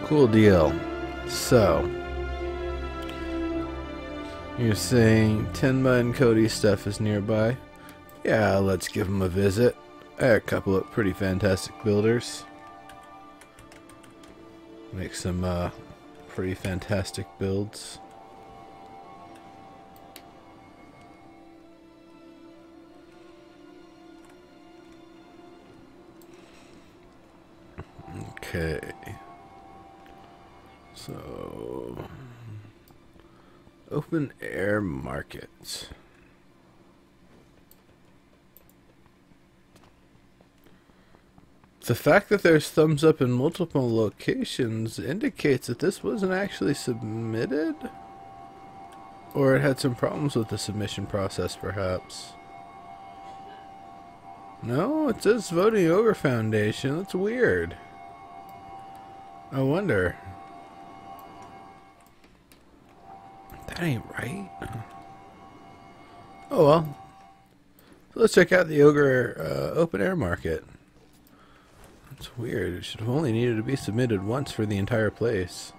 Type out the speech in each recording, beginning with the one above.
Cool deal. So, you're saying Tenma and Cody's stuff is nearby? Yeah, let's give them a visit. They're a couple of pretty fantastic builders. Make some pretty fantastic builds. Okay. So, open air market. The fact that there's thumbs up in multiple locations indicates that this wasn't actually submitted? Or it had some problems with the submission process, perhaps. No, it says Voting Ogre Foundation. That's weird. I wonder. That ain't right. Oh well. So let's check out the Ogre open air market. That's weird. It should have only needed to be submitted once for the entire place.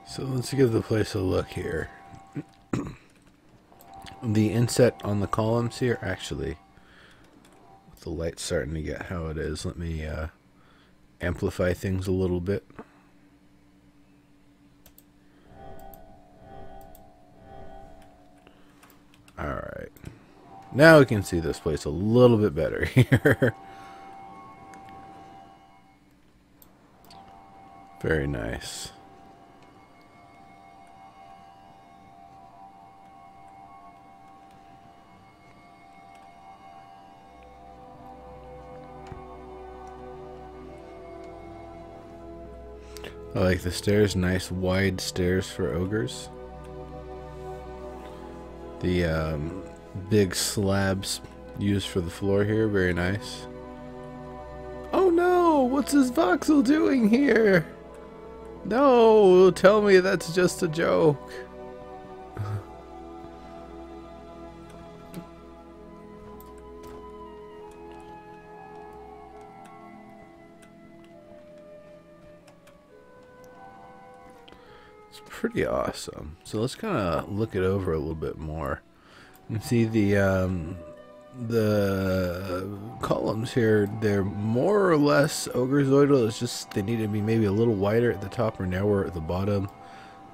So let's give the place a look here. The inset on the columns here, actually, with the light starting to get how it is, let me amplify things a little bit. Alright. Now we can see this place a little bit better here. Very nice. I like the stairs, nice wide stairs for ogres. The big slabs used for the floor here, very nice. Oh no! What's this voxel doing here? No! Tell me that's just a joke. Pretty awesome. So let's kind of look it over a little bit more. You can see the columns here. They're more or less Ogrezoidal. It's just they need to be maybe a little wider at the top or narrower at the bottom,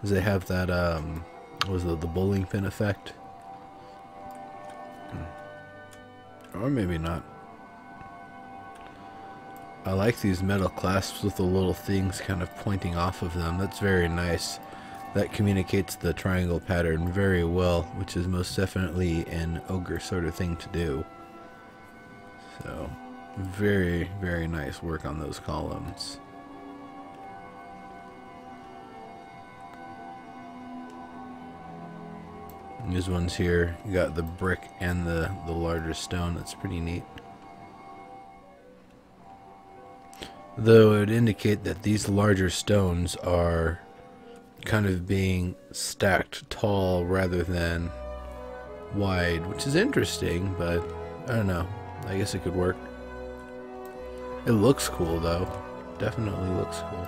as they have that what was it, the bowling pin effect, or maybe not. I like these metal clasps with the little things kind of pointing off of them. That's very nice. That communicates the triangle pattern very well, which is most definitely an ogre sort of thing to do. So, very, very nice work on those columns. And these ones here, you got the brick and the larger stone. That's pretty neat. Though it would indicate that these larger stones are kind of being stacked tall rather than wide, which is interesting, but I don't know. I guess it could work. It looks cool though. Definitely looks cool.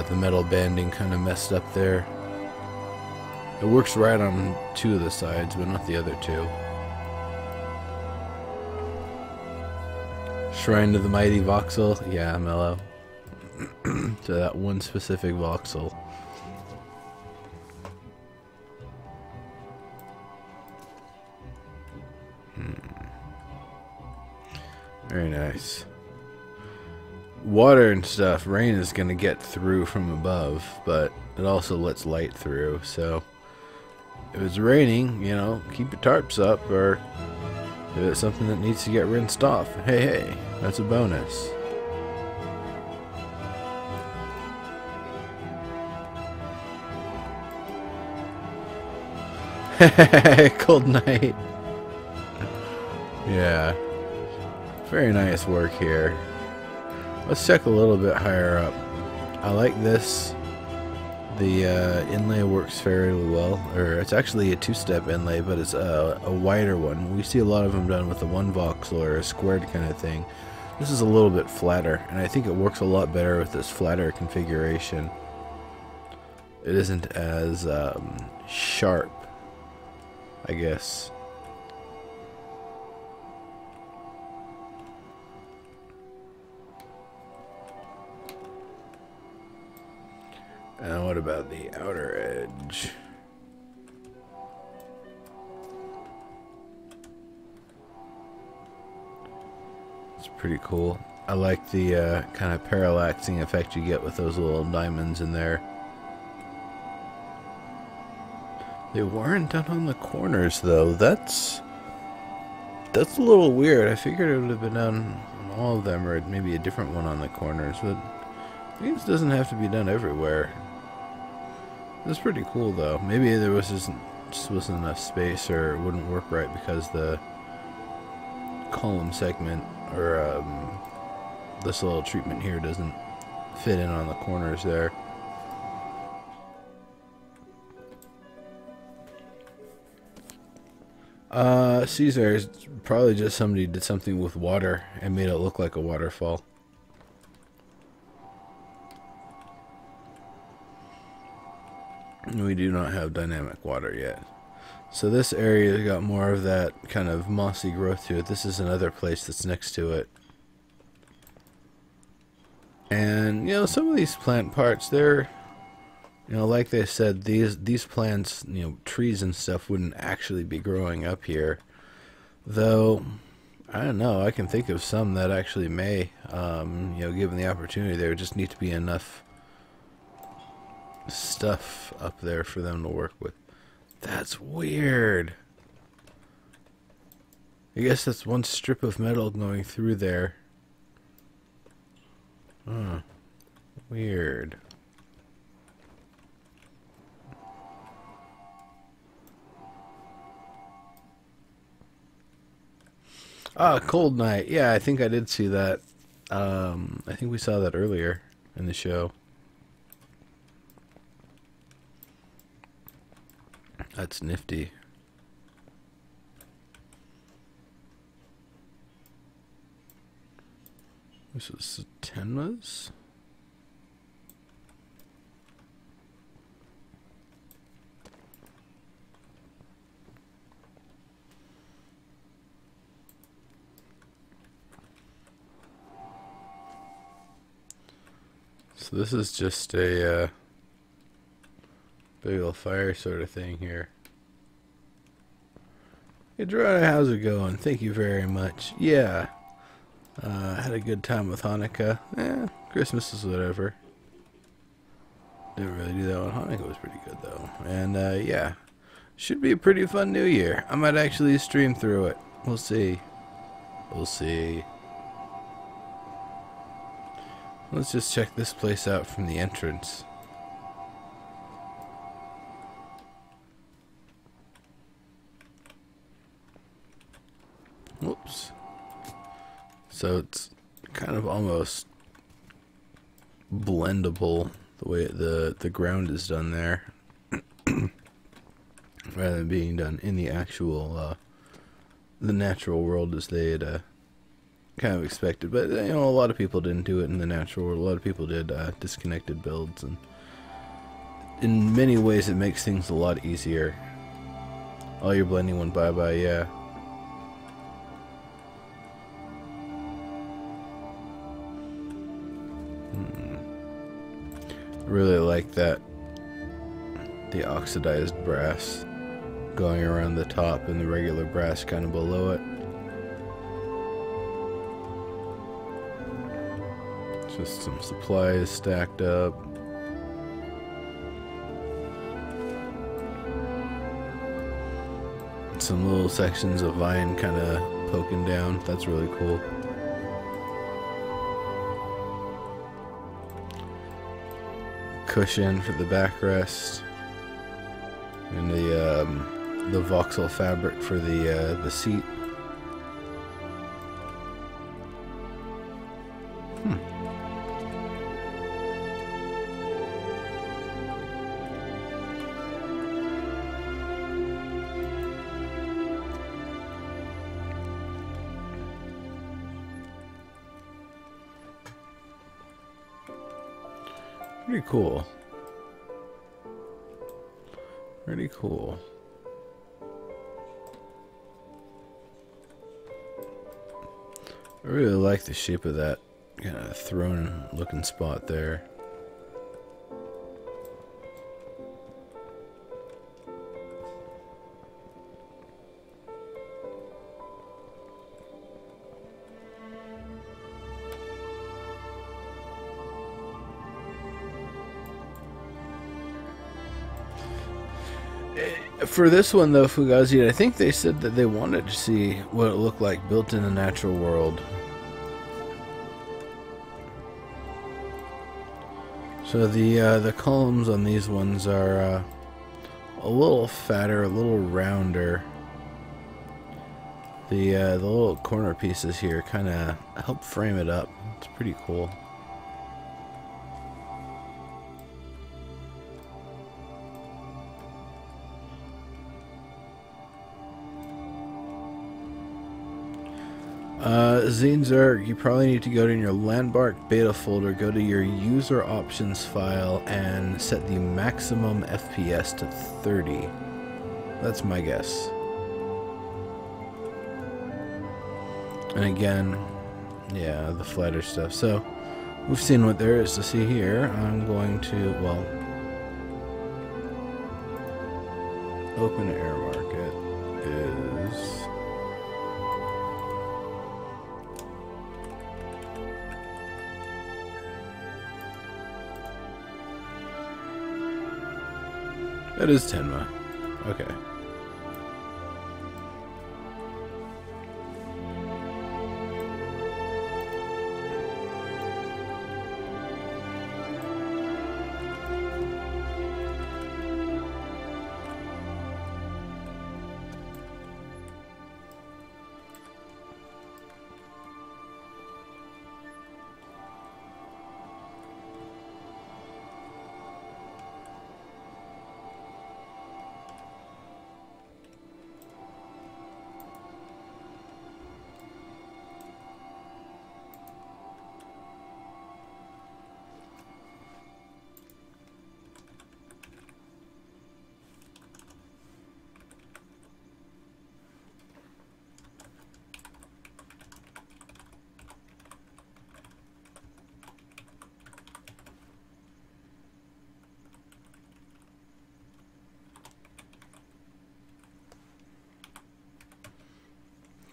The metal banding kind of messed up there. It works right on two of the sides, but not the other two. Shrine to the Mighty Voxel. Yeah, mellow. To that one specific voxel. Very nice. Water and stuff, rain is going to get through from above, but it also lets light through, so if it's raining, you know, keep your tarps up, or if it's something that needs to get rinsed off, hey, that's a bonus. Cold night. Yeah. Very nice work here. Let's check a little bit higher up. I like this. The inlay works fairly well. Or it's actually a two-step inlay, but it's a wider one. We see a lot of them done with a one voxel or a squared kind of thing. This is a little bit flatter, and I think it works a lot better with this flatter configuration. It isn't as sharp, I guess. And what about the outer edge? It's pretty cool. I like the kind of parallaxing effect you get with those little diamonds in there. They weren't done on the corners though. That's a little weird. I figured it would have been done on all of them, or maybe a different one on the corners, but this doesn't have to be done everywhere. That's pretty cool though. Maybe there was just wasn't enough space, or it wouldn't work right because the column segment or this little treatment here doesn't fit in on the corners there. Caesar is probably just somebody did something with water and made it look like a waterfall. We do not have dynamic water yet. So this area got more of that kind of mossy growth to it. This is another place that's next to it. And, you know, some of these plant parts, they're, you know, like they said, these plants, you know, trees and stuff wouldn't actually be growing up here. Though, I don't know, I can think of some that actually may, you know, given the opportunity. There would just need to be enough stuff up there for them to work with. That's weird. I guess that's one strip of metal going through there. Huh. Weird. Ah, Cold Night. Yeah, I think I did see that. I think we saw that earlier in the show. That's nifty. This is Tenma's. So this is just a big old fire sort of thing here. Hey Gerardo, how's it going? Thank you very much. Yeah. Had a good time with Hanukkah. Christmas is whatever. Didn't really do that one. Hanukkah was pretty good though. And yeah. Should be a pretty fun new year. I might actually stream through it. We'll see. We'll see. Let's just check this place out from the entrance. Whoops. So it's kind of almost blendable the way the ground is done there, rather than being done in the actual the natural world as they had kind of expected. But you know, a lot of people didn't do it in the natural world. A lot of people did disconnected builds, and in many ways it makes things a lot easier. Oh, you're blending one bye-bye, yeah. Really like that, the oxidized brass going around the top and the regular brass kind of below it. Just some supplies stacked up. Some little sections of vine kind of poking down. That's really cool. Cushion for the backrest, and the the voxel fabric for the seat. Pretty cool. Pretty cool. I really like the shape of that kind of throne looking spot there. For this one, though, Fugazi, I think they said that they wanted to see what it looked like built in the natural world. So the columns on these ones are a little fatter, a little rounder. The little corner pieces here kind of help frame it up. It's pretty cool. Zinzerg, you probably need to go to your Landmark beta folder, go to your user options file, and set the maximum FPS to 30. That's my guess. And again, yeah, the flighter stuff. So, we've seen what there is to see here. I'm going to, well, open air market is... That is Tenma. Okay.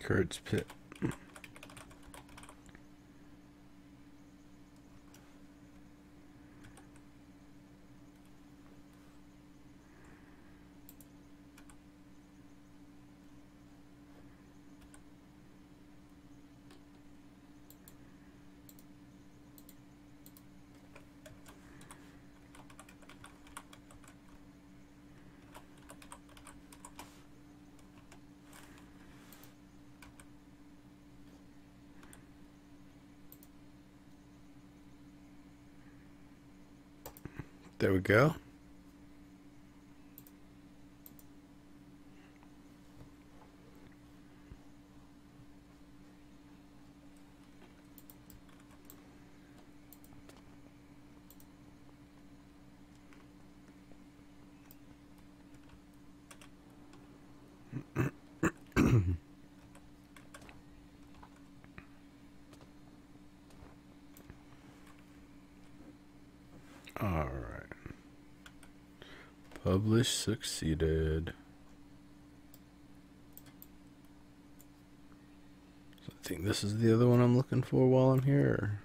Kurt's Pit. There we go. All right. Publish succeeded. So I think this is the other one I'm looking for while I'm here.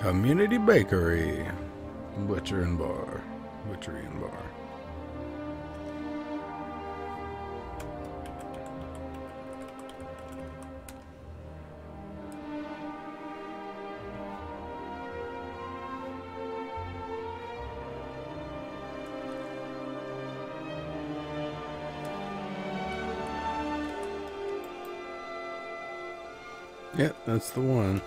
Community Bakery. Butcher and Bar. Butchery and Bar. Yep, that's the one.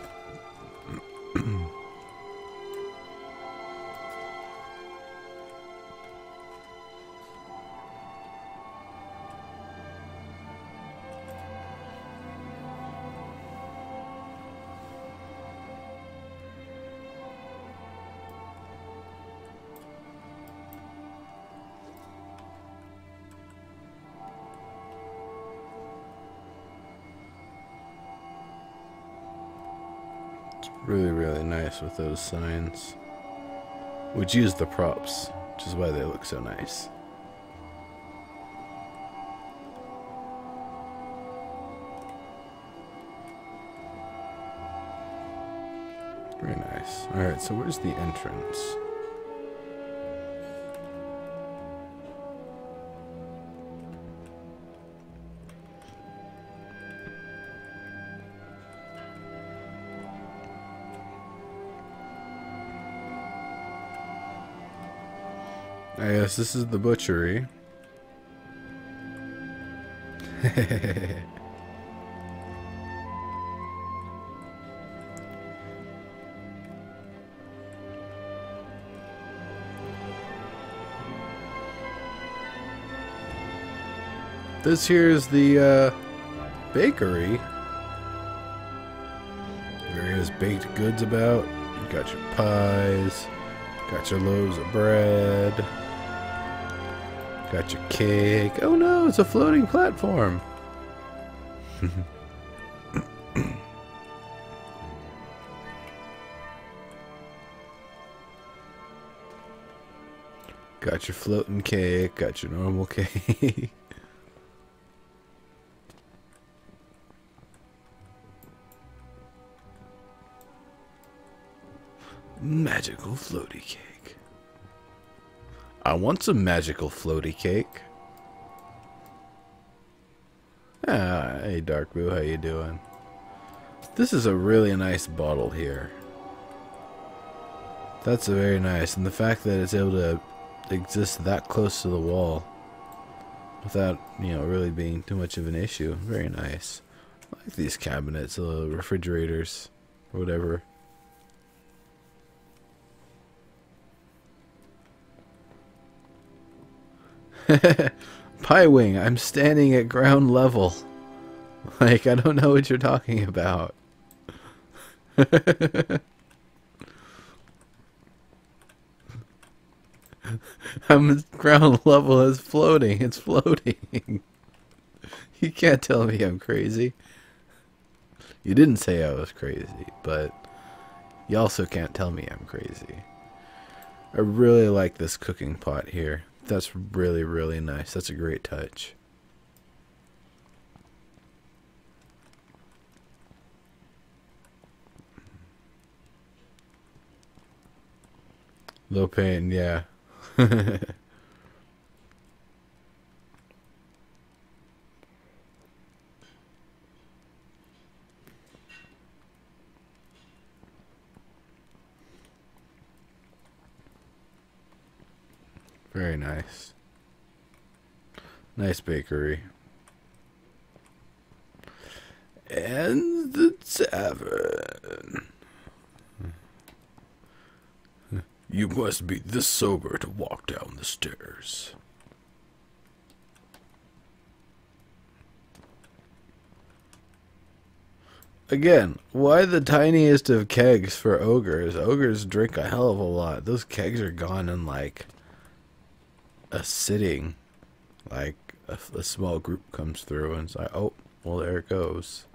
Really, really nice with those signs. Which use the props, which is why they look so nice. Very nice. Alright, so where's the entrance? I guess this is the butchery. This here is the bakery. Various baked goods about. You got your pies, got your loaves of bread. Got your cake. Oh no, it's a floating platform. Got your floating cake. Got your normal cake. Magical floaty cake. I want some magical floaty cake. Ah, hey Dark Boo, how you doing? This is a really nice bottle here. That's very nice, and the fact that it's able to exist that close to the wall without, you know, really being too much of an issue. Very nice. I like these cabinets, refrigerators, or whatever. Pie Wing, I'm standing at ground level. Like, I don't know what you're talking about. I'm at ground level as floating. It's floating. You can't tell me I'm crazy. You didn't say I was crazy, but you also can't tell me I'm crazy. I really like this cooking pot here. That's really, really nice. That's a great touch. Low pain, yeah. Very nice. Nice bakery. And the tavern. You must be this sober to walk down the stairs. Again, why the tiniest of kegs for ogres? Ogres drink a hell of a lot. Those kegs are gone in like a sitting. Like a small group comes through and it's like, oh, well, there it goes.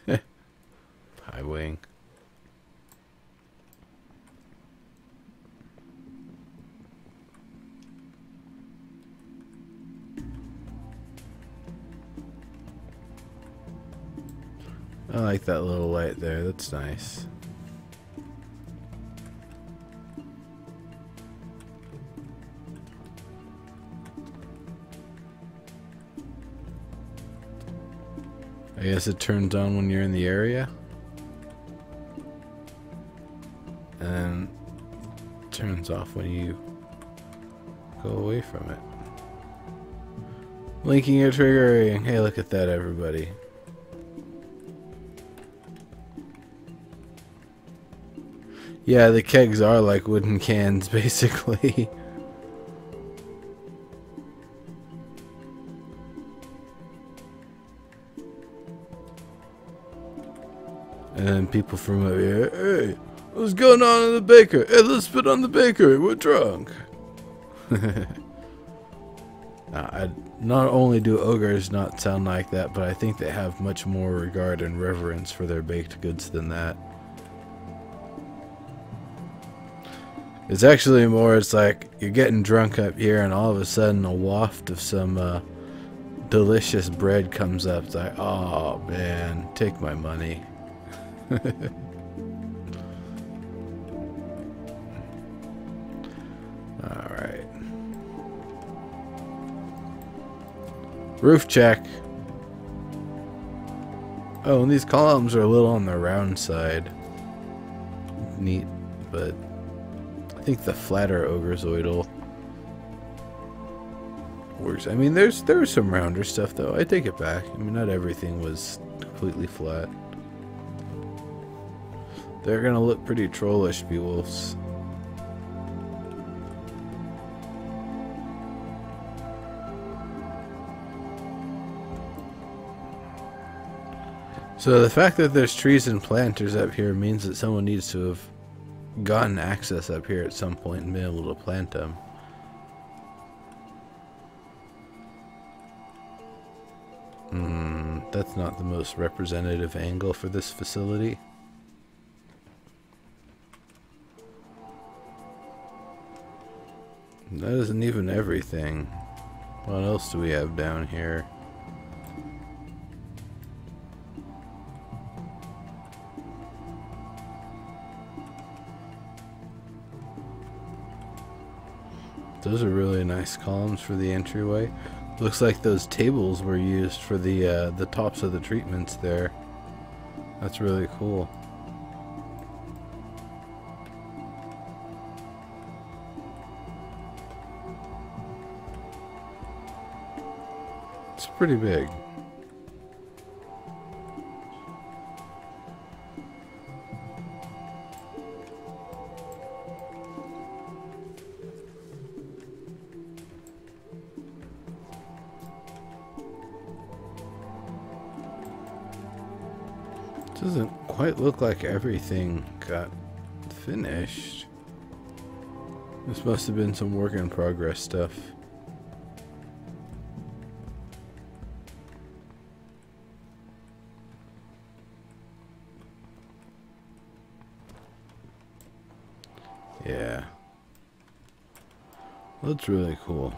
Pie Wing. I like that little light there. That's nice. I guess it turns on when you're in the area. And then turns off when you go away from it. Blinking or triggering. Hey, look at that, everybody. Yeah, the kegs are like wooden cans, basically. And then people from over here, hey, what's going on in the bakery? Hey, let's spit on the bakery. We're drunk. Not only do ogres not sound like that, but I think they have much more regard and reverence for their baked goods than that. It's actually more, it's like you're getting drunk up here and all of a sudden a waft of some delicious bread comes up. It's like, oh man, take my money. Alright. Roof check. Oh, and these columns are a little on the round side. Neat, but I think the flatter Ogrezoidal works. I mean, there was some rounder stuff though. I take it back. I mean, not everything was completely flat. They're gonna look pretty trollish, Beowulfs. So the fact that there's trees and planters up here means that someone needs to have gotten access up here at some point and been able to plant them. That's not the most representative angle for this facility. That isn't even everything. What else do we have down here? Those are really nice columns for the entryway. Looks like those tables were used for the tops of the treatments there. That's really cool. It's pretty big. Doesn't quite look like everything got finished. This must have been some work in progress stuff. Yeah. That's really cool.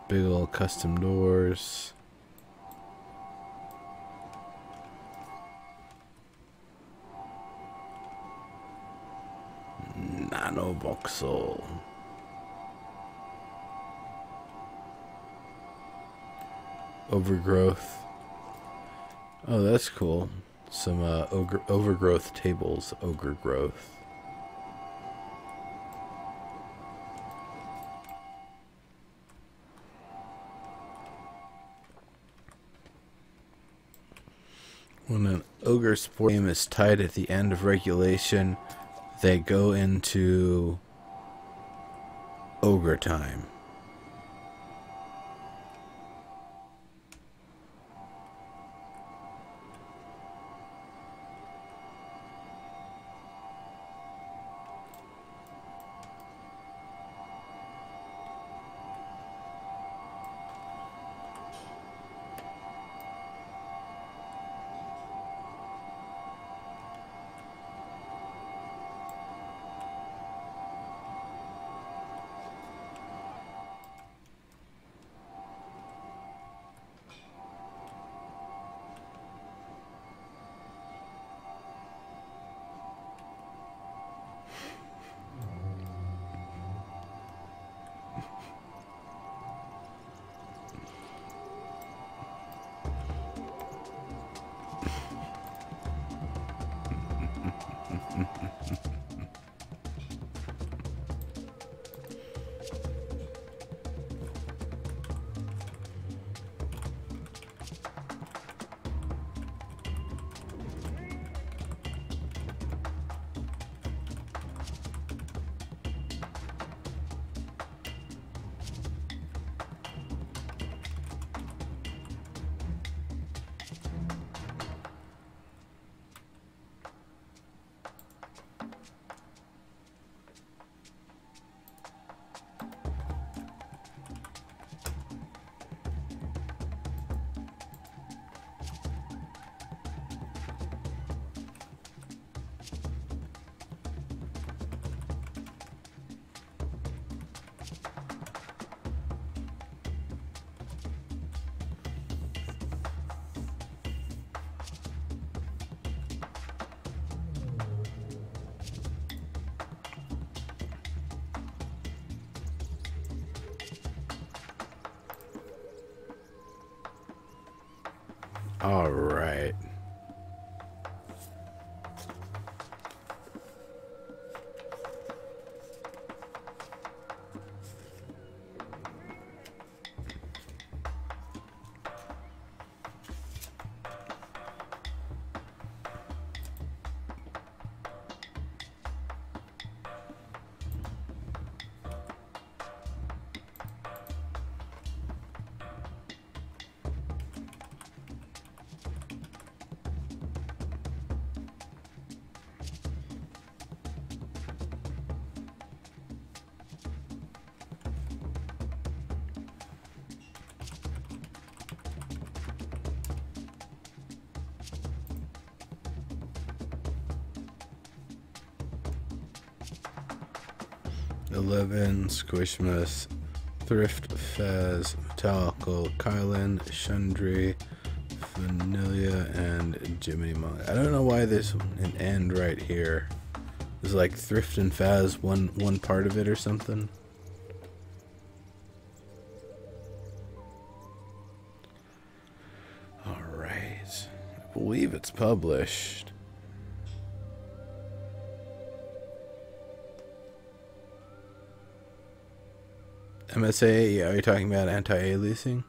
Big old custom doors. Nano voxel. Overgrowth. Oh, that's cool. Some overgrowth tables. Ogre growth. When an ogre sport game is tied at the end of regulation, they go into ogre time. All right. Eleven Squishmas, Thrift, Faz, Metallical, Kylan, Shundry, Vanilla, and Jiminy Monk. I don't know why there's an end right here. Is like Thrift and Faz one part of it or something? Alright. I believe it's published. MSA, yeah, are you talking about anti-aliasing?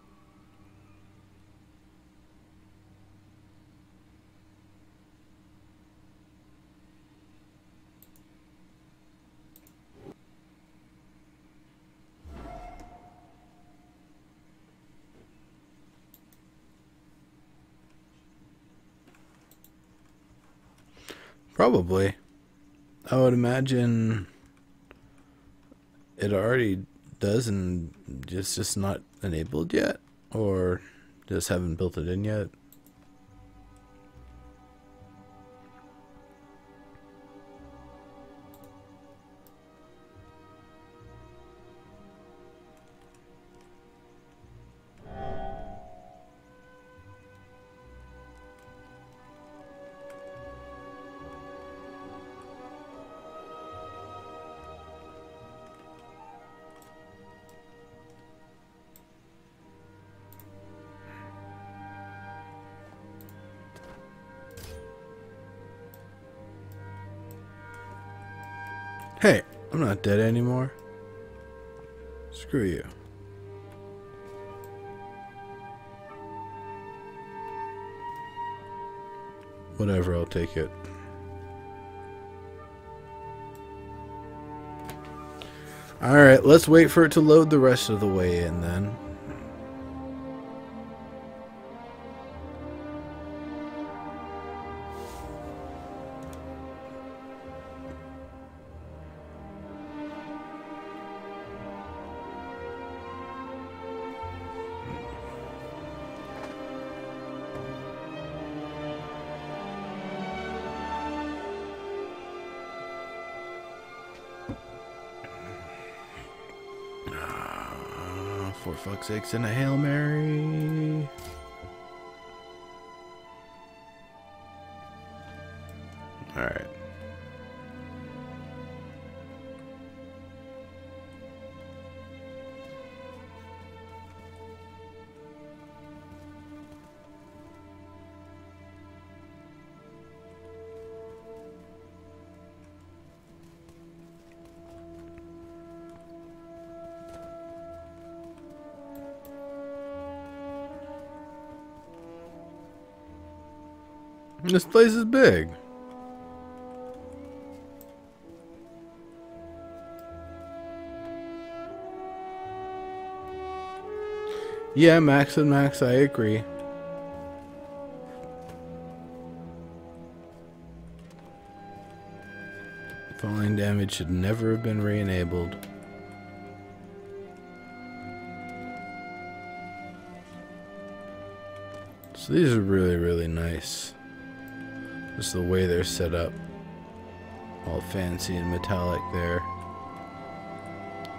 Probably. I would imagine it already does and it's just not enabled yet, or just haven't built it in yet. Hey, I'm not dead anymore. Screw you. Whatever, I'll take it. Alright, let's wait for it to load the rest of the way in then. For fuck's sakes, and a Hail Mary. Alright. This place is big. Yeah, max and max, I agree. Falling damage should never have been re-enabled. So these are really, really nice. Just the way they're set up. All fancy and metallic there.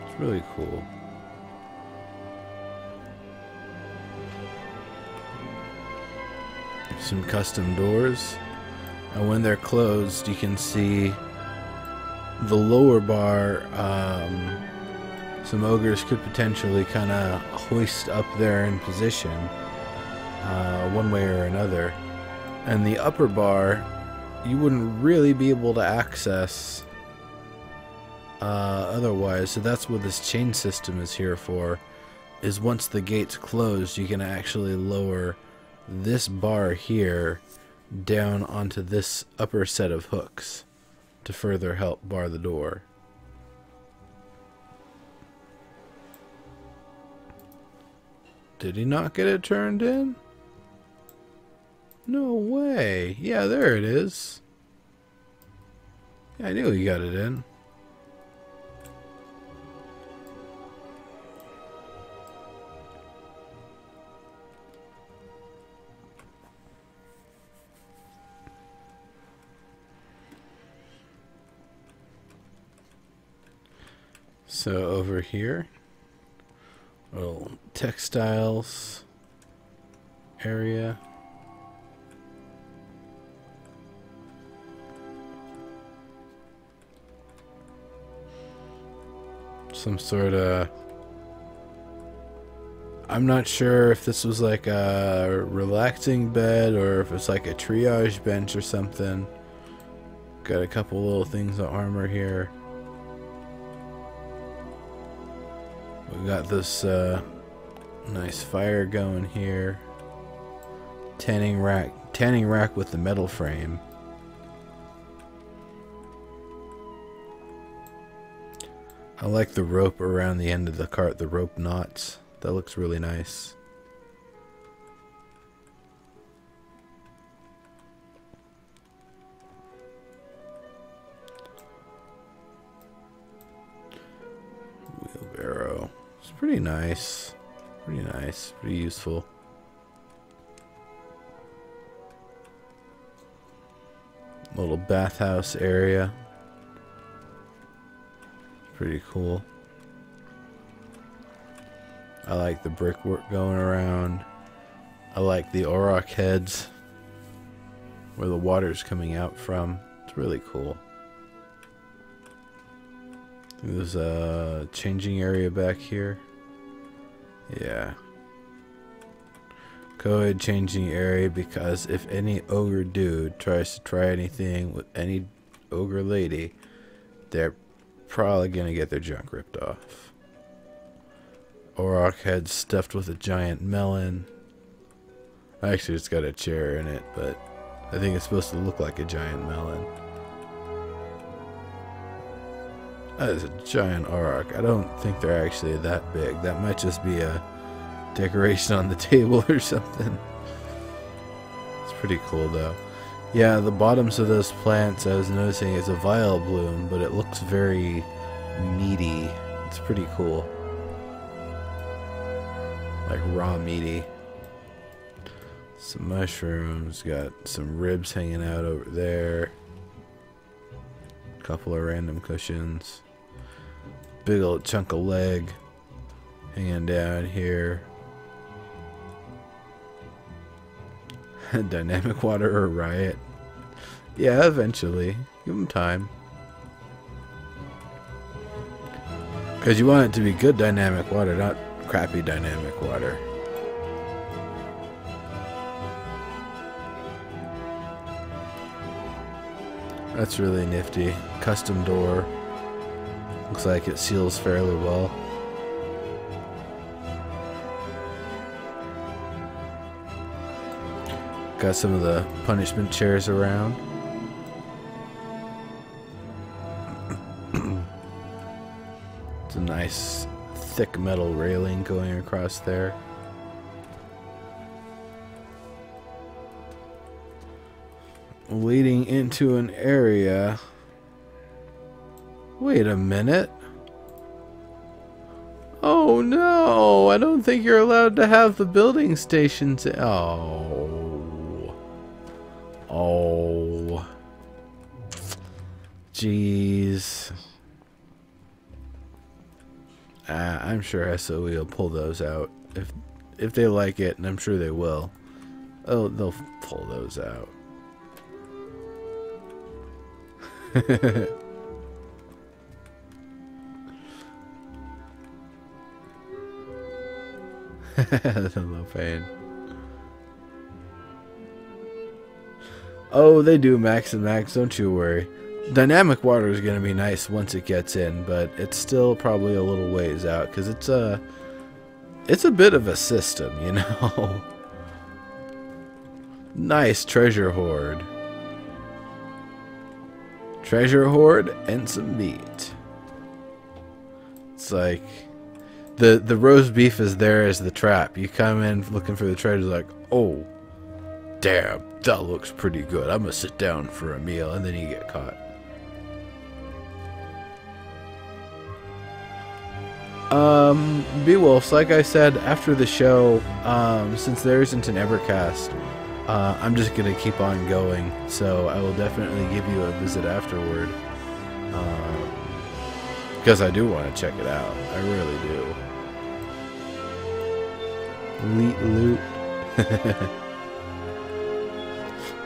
It's really cool. Some custom doors. And when they're closed, you can see the lower bar. Some ogres could potentially kind of hoist up there in position one way or another. And the upper bar, you wouldn't really be able to access otherwise. So that's what this chain system is here for, is once the gate's closed, you can actually lower this bar here down onto this upper set of hooks to further help bar the door. Did he not get it turned in? No way. Yeah, there it is. Yeah, I knew he got it in. So over here, little textiles area. Some sort of, I'm not sure if this was like a relaxing bed or if it's like a triage bench or something. Got a couple little things of armor here. We got this nice fire going here. Tanning rack with the metal frame. I like the rope around the end of the cart, the rope knots. That looks really nice. Wheelbarrow. It's pretty nice. Pretty nice. Pretty useful. Little bathhouse area. Pretty cool. I like the brickwork going around. I like the auroch heads where the water's coming out from. It's really cool. There's a changing area back here. Yeah. Co-ed changing area, because if any ogre dude tries to try anything with any ogre lady, they're probably gonna get their junk ripped off. Auroch head stuffed with a giant melon. Actually, it's got a chair in it, but I think it's supposed to look like a giant melon. That is a giant auroch. I don't think they're actually that big. That might just be a decoration on the table or something. It's pretty cool though. Yeah, the bottoms of those plants, I was noticing, is a vial bloom, but it looks very meaty. It's pretty cool. Like raw meaty. Some mushrooms, got some ribs hanging out over there. Couple of random cushions. Big old chunk of leg hanging down here. Dynamic water or riot? Yeah, eventually. Give them time. Because you want it to be good dynamic water, not crappy dynamic water. That's really nifty. Custom door. Looks like it seals fairly well. Got some of the punishment chairs around. It's a nice thick metal railing going across there. Leading into an area. Wait a minute. Oh no, I don't think you're allowed to have the building stations. Oh. Oh. Jeez. I'm sure SOE will pull those out if they like it, and I'm sure they will. Oh, they'll pull those out. That's a low pain. Oh, they do max and max, don't you worry. Dynamic water is going to be nice once it gets in, but it's still probably a little ways out because it's a bit of a system, you know. Nice treasure hoard. Treasure hoard and some meat. It's like the roast beef is there as the trap. You come in looking for the treasure, like, oh, damn, that looks pretty good. I'm gonna sit down for a meal, and then you get caught. Beowulfs, like I said, after the show, since there isn't an Evercast, I'm just gonna keep on going, so I will definitely give you a visit afterward, because I do want to check it out. I really do. Loot.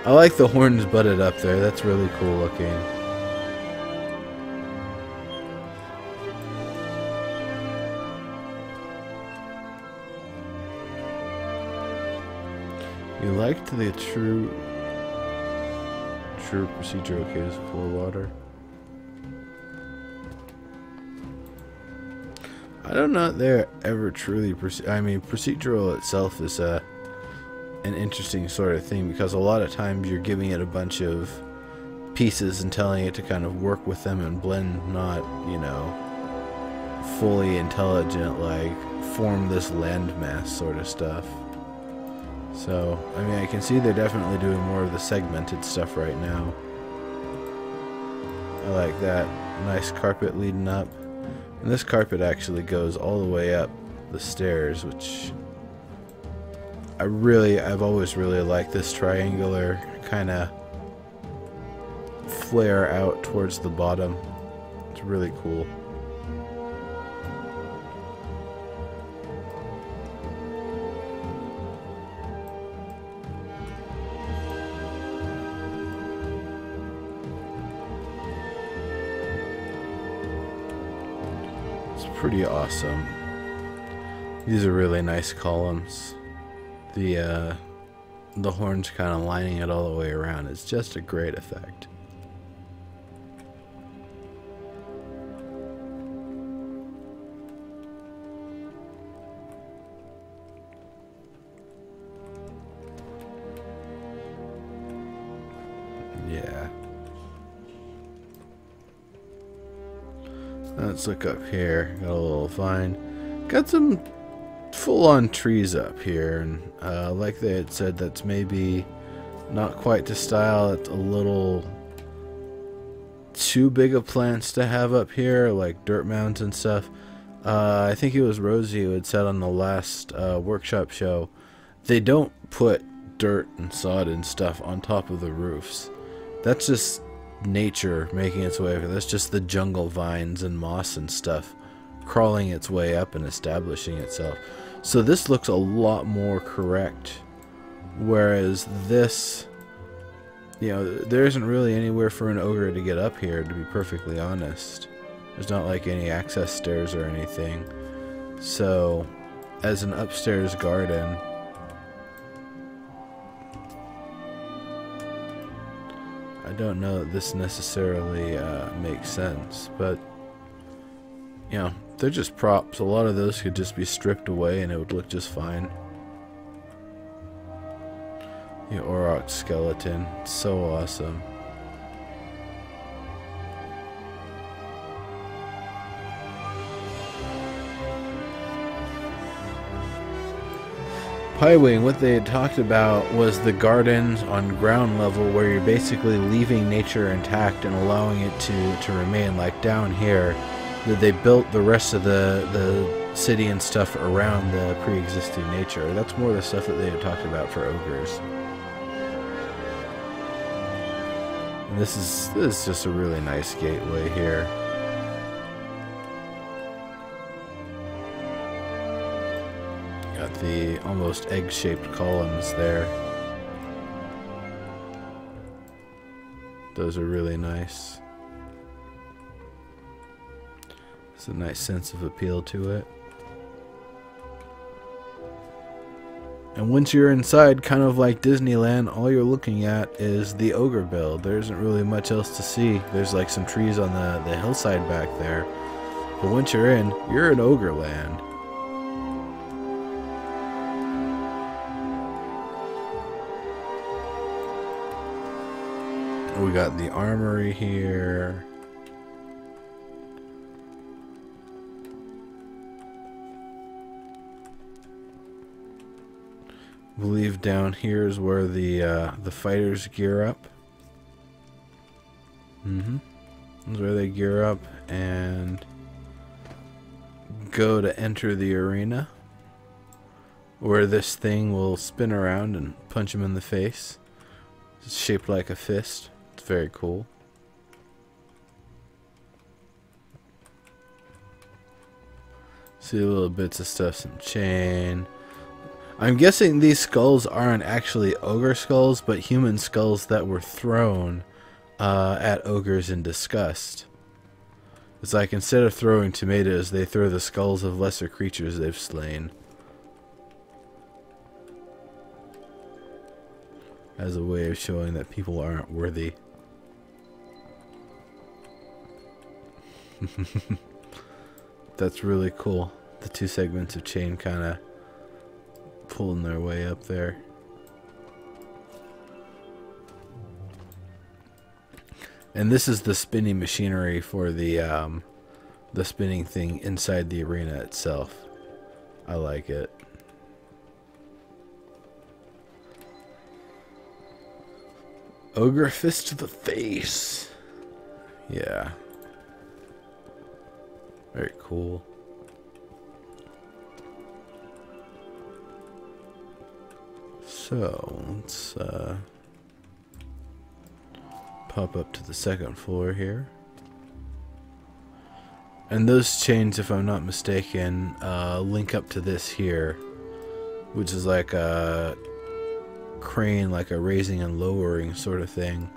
I like the horns butted up there. That's really cool looking. You liked the true procedural caves for water. I don't know if they're ever truly procedural itself is an interesting sort of thing, because a lot of times you're giving it a bunch of pieces and telling it to kind of work with them and blend, not, you know, fully intelligent, like form this landmass sort of stuff. So, I mean, I can see they're definitely doing more of the segmented stuff right now. I like that. Nice carpet leading up. And this carpet actually goes all the way up the stairs, which I've always really liked this triangular kind of flare out towards the bottom. It's really cool. Pretty awesome. These are really nice columns. The horns kind of lining it all the way around. It's just a great effect. Yeah. Let's look up here. Got a little vine. Got some full-on trees up here, and like they had said, that's maybe not quite to style. It's a little too big of plants to have up here, like dirt mounds and stuff. I think it was Rosie who had said on the last workshop show, they don't put dirt and sod and stuff on top of the roofs. That's just nature making its way over. That's just the jungle vines and moss and stuff crawling its way up and establishing itself. So this looks a lot more correct, whereas this, you know, there isn't really anywhere for an ogre to get up here, to be perfectly honest. There's not like any access stairs or anything. So as an upstairs garden, I don't know that this necessarily makes sense, but, you know, they're just props. A lot of those could just be stripped away and it would look just fine. The Auroch skeleton, it's so awesome. Piewing, what they had talked about was the gardens on ground level, where you're basically leaving nature intact and allowing it to remain. Like down here, that they built the rest of the city and stuff around the pre-existing nature. That's more the stuff that they had talked about for ogres. And this is just a really nice gateway here. Got the almost egg-shaped columns there. Those are really nice. It's a nice sense of appeal to it. And once you're inside, kind of like Disneyland, all you're looking at is the ogre build. There isn't really much else to see. There's like some trees on the hillside back there. But once you're in ogre land. We got the armory here. I believe down here is where the fighters gear up. That's where they gear up and go to enter the arena, where this thing will spin around and punch him in the face. It's shaped like a fist. It's very cool. See little bits of stuff, some chain. I'm guessing these skulls aren't actually ogre skulls, but human skulls that were thrown at ogres in disgust. It's like instead of throwing tomatoes, they throw the skulls of lesser creatures they've slain. As a way of showing that people aren't worthy. That's really cool. The two segments of chain kind of pulling their way up there. And this is the spinning machinery for the spinning thing inside the arena itself. I like it. Ogre fist to the face. Yeah. Very cool. So, let's pop up to the second floor here. And those chains, if I'm not mistaken, link up to this here, which is like a crane, like a raising and lowering sort of thing.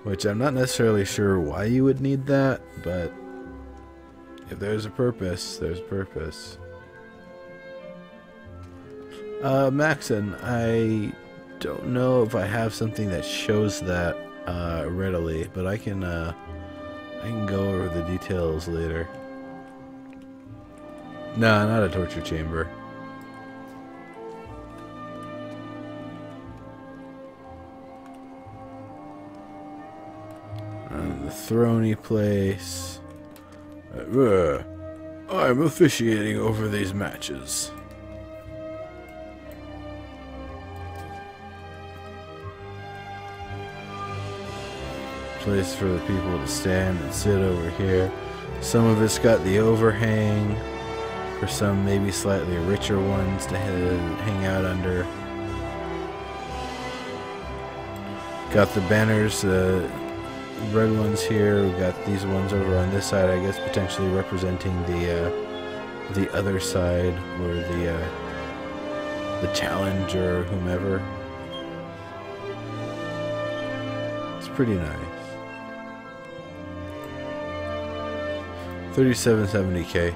Which I'm not necessarily sure why you would need that, but if there's a purpose, there's a purpose. Maxon, I don't know if I have something that shows that readily, but I can go over the details later. No, not a torture chamber. The throny place. I'm officiating over these matches. Place for the people to stand and sit over here. Some of it's got the overhang for some maybe slightly richer ones to hang out under. Got the banners, red ones here. We've got these ones over on this side, I guess potentially representing the other side, or the challenge or whomever. It's pretty nice. 3770K.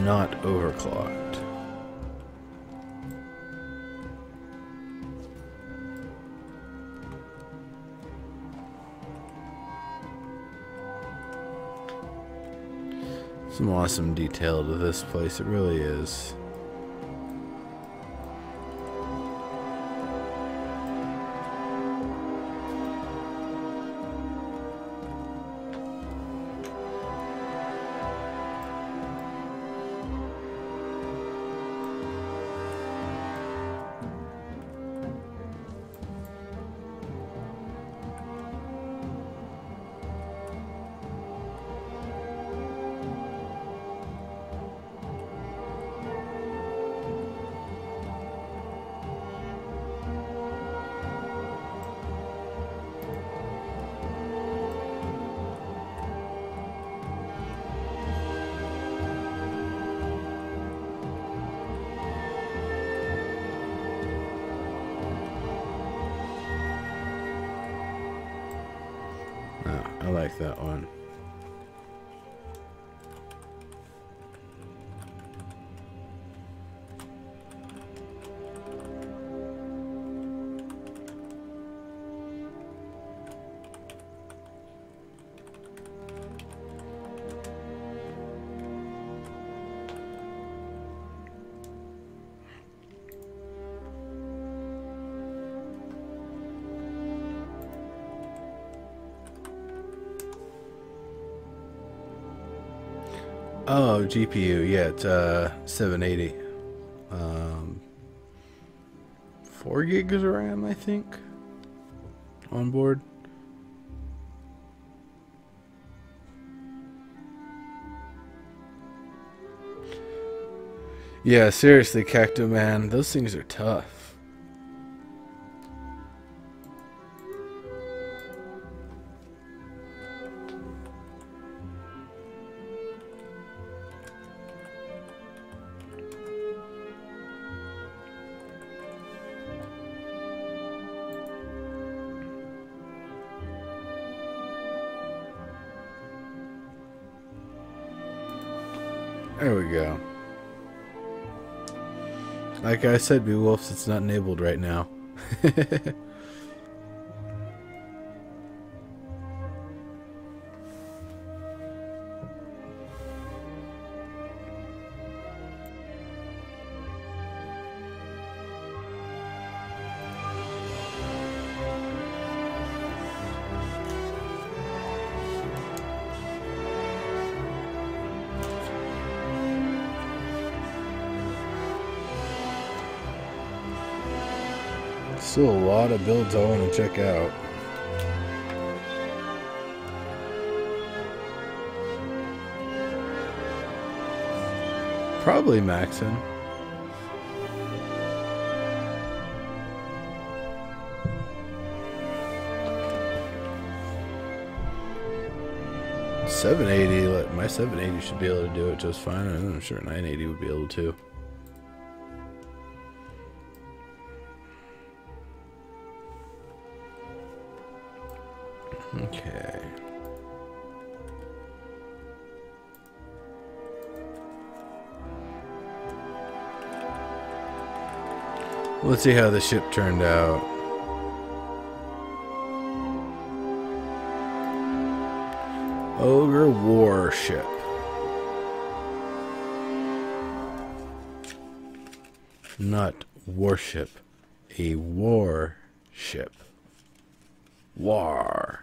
Not overclocked. Some awesome detail to this place, it really is. I like that one. Oh, GPU, yeah, it's 780. 4 gigs of RAM, I think, on board. Yeah, seriously, Cacto Man, those things are tough. There we go. Like I said, Beowulfs, it's not enabled right now. Still a lot of builds I want to check out. Probably Maxon. $780, my 780 should be able to do it just fine. I'm sure 980 would be able to. Okay. Let's see how the ship turned out. Ogre warship. Not warship. A warship. War.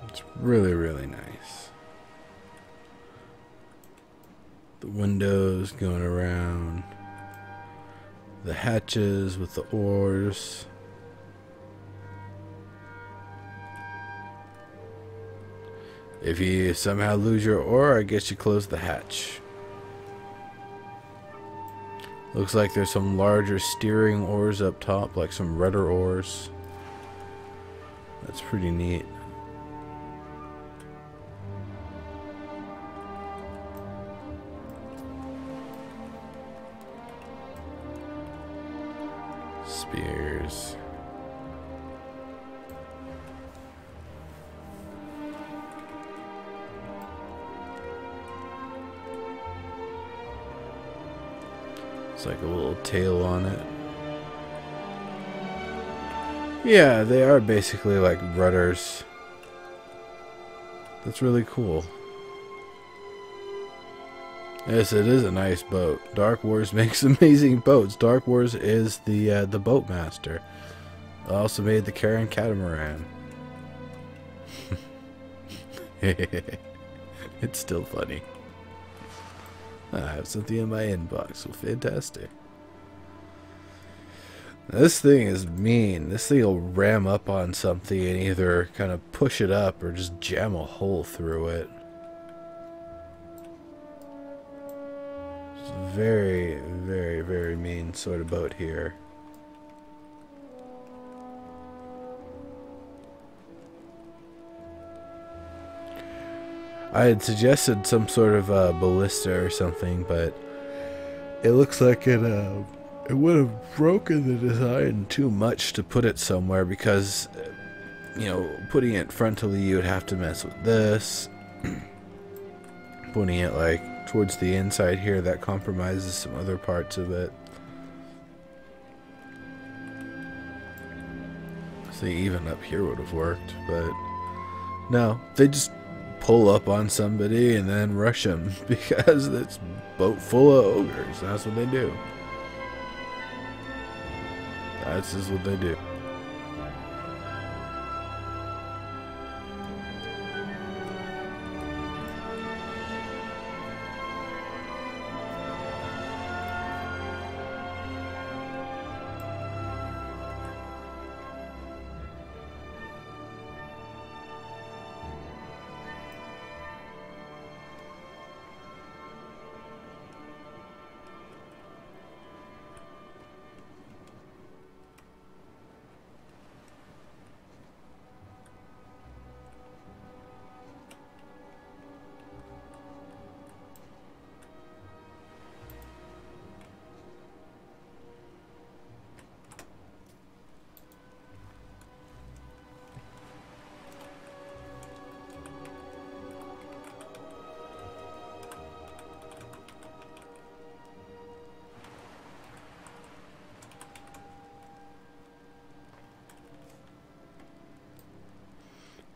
It's really, really nice. The windows going around. The hatches with the oars. If you somehow lose your oar, I guess you close the hatch. Looks like there's some larger steering oars up top, like some rudder oars. That's pretty neat. Spears. It's like a little tail on it. Yeah, they are basically like rudders. That's really cool. Yes, it is a nice boat. Dark Wars makes amazing boats. Dark Wars is the boat master. Also made the Karen Catamaran. It's still funny. I have something in my inbox. Well, fantastic. This thing is mean. This thing will ram up on something and either kind of push it up or just jam a hole through it. It's a very, very, very mean sort of boat here. I had suggested some sort of ballista or something, but it looks like it would have broken the design too much to put it somewhere, because you know, putting it frontally you would have to mess with this. Putting it like towards the inside here, that compromises some other parts of it. See, even up here would have worked, but no, they just pull up on somebody and then rush them because it's a boat full of ogres. That's what they do. That's just what they do.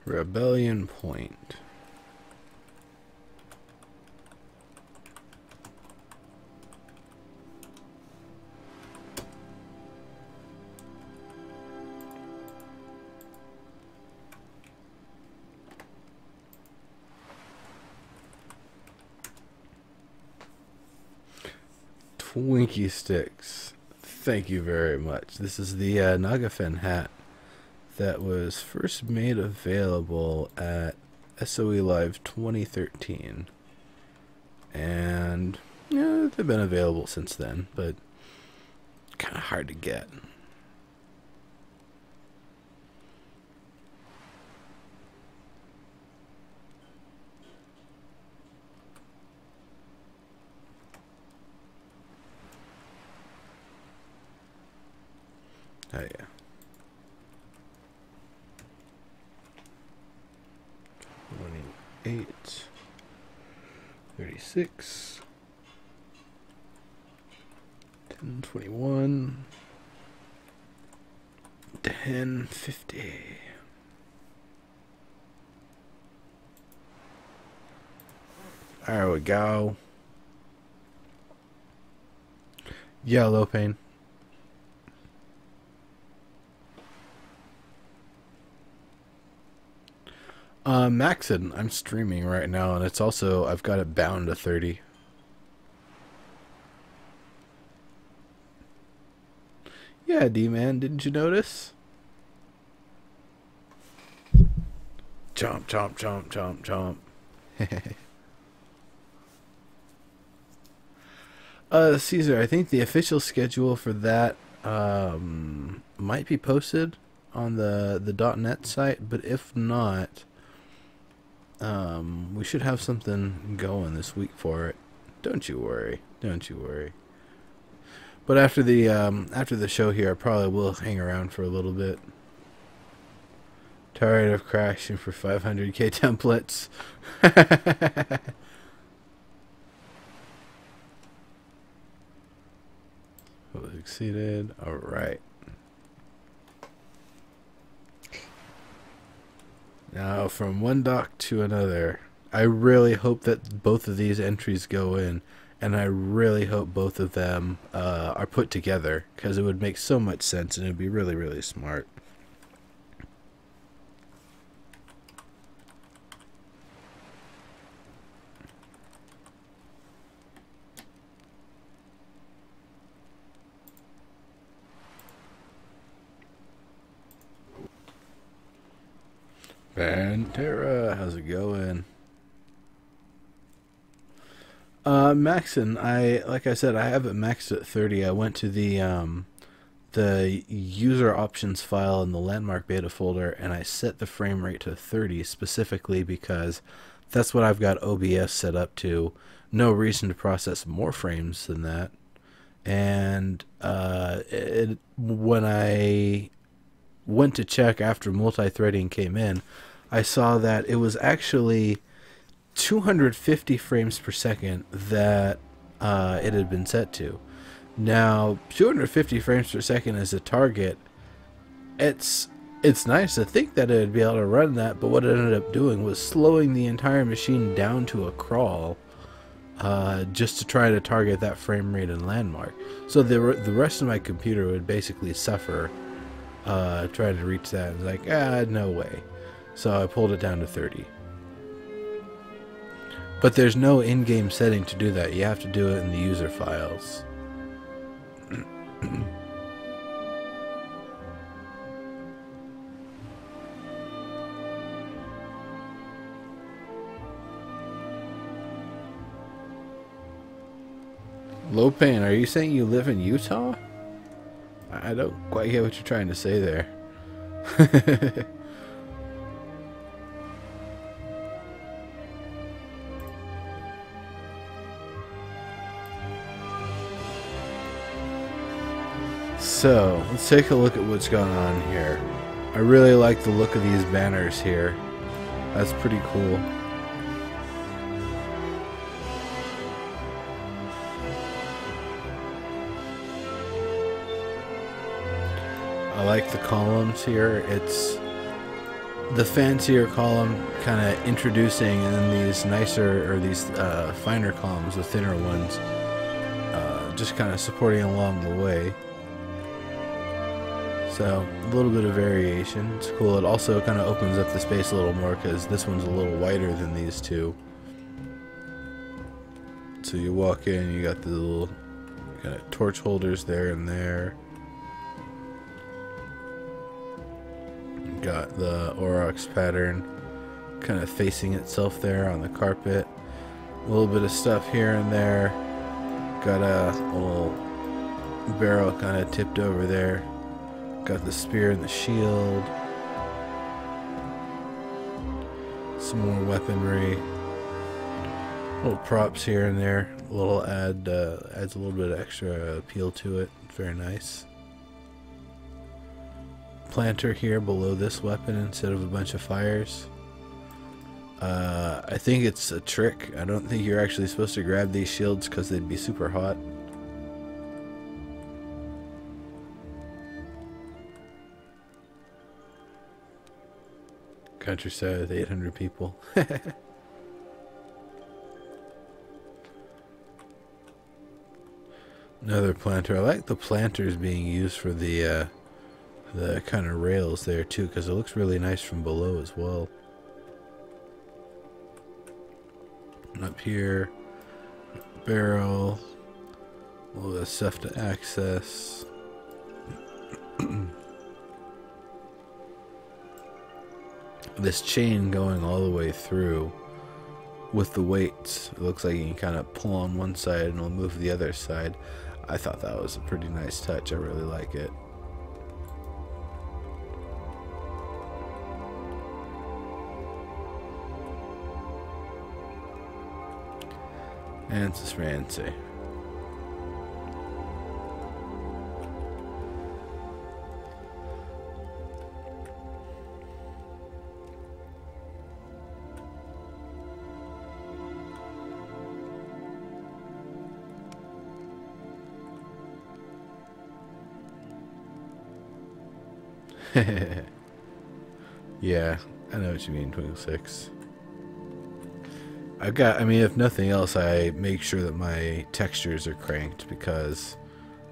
Rebellion Point. Twinkie Sticks. Thank you very much. This is the Nagafin hat that was first made available at SOE Live 2013. And yeah, they've been available since then, but kind of hard to get. Oh yeah. 28, 36, 1021, 1050. There we go. Yellow pain. Maxon, I'm streaming right now, and it's also, I've got it bound to 30. Yeah, D-Man, didn't you notice? Chomp, chomp, chomp, chomp, chomp. Caesar, I think the official schedule for that might be posted on the .net site, but if not, we should have something going this week for it. Don't you worry. Don't you worry. But after the show here, I probably will hang around for a little bit. Tired of crashing for 500k templates. Succeeded. All right. Now, from one dock to another, I really hope that both of these entries go in, and I really hope both of them are put together, because it would make so much sense, and it would be really, really smart. Pantera, how's it going? Maxing. Like I said, I have it maxed at 30. I went to the user options file in the landmark beta folder, and I set the frame rate to 30 specifically because that's what I've got OBS set up to. No reason to process more frames than that. And when I went to check after multi-threading came in, I saw that it was actually 250 frames per second that it had been set to. Now, 250 frames per second is a target. It's nice to think that it would be able to run that, but what it ended up doing was slowing the entire machine down to a crawl, just to try to target that frame rate and landmark. So the rest of my computer would basically suffer trying to reach that. It's like, no way. So I pulled it down to 30. But there's no in-game setting to do that. You have to do it in the user files. Lopan, are you saying you live in Utah? I don't quite get what you're trying to say there. So, let's take a look at what's going on here. I really like the look of these banners here. That's pretty cool. I like the columns here. It's the fancier column kind of introducing, and then these nicer, or these finer columns, the thinner ones, just kind of supporting along the way. So, a little bit of variation. It's cool. It also kind of opens up the space a little more because this one's a little wider than these two. So you walk in, you got the little kind of torch holders there and there. You got the Aurochs pattern kind of facing itself there on the carpet. A little bit of stuff here and there. Got a little barrel kind of tipped over there. Got the spear and the shield. Some more weaponry. Little props here and there. A little adds a little bit of extra appeal to it. Very nice. Planter here below this weapon instead of a bunch of fires. I think it's a trick. I don't think you're actually supposed to grab these shields because they'd be super hot. Countryside with 800 people. Another planter. I like the planters being used for the kind of rails there too, because it looks really nice from below as well. And up here, barrel, all this stuff to access. This chain going all the way through with the weights. It looks like you can kind of pull on one side and it'll move the other side. I thought that was a pretty nice touch. I really like it. And it's fancy. Yeah, I know what you mean, Twinkle 6. I mean, if nothing else, I make sure that my textures are cranked because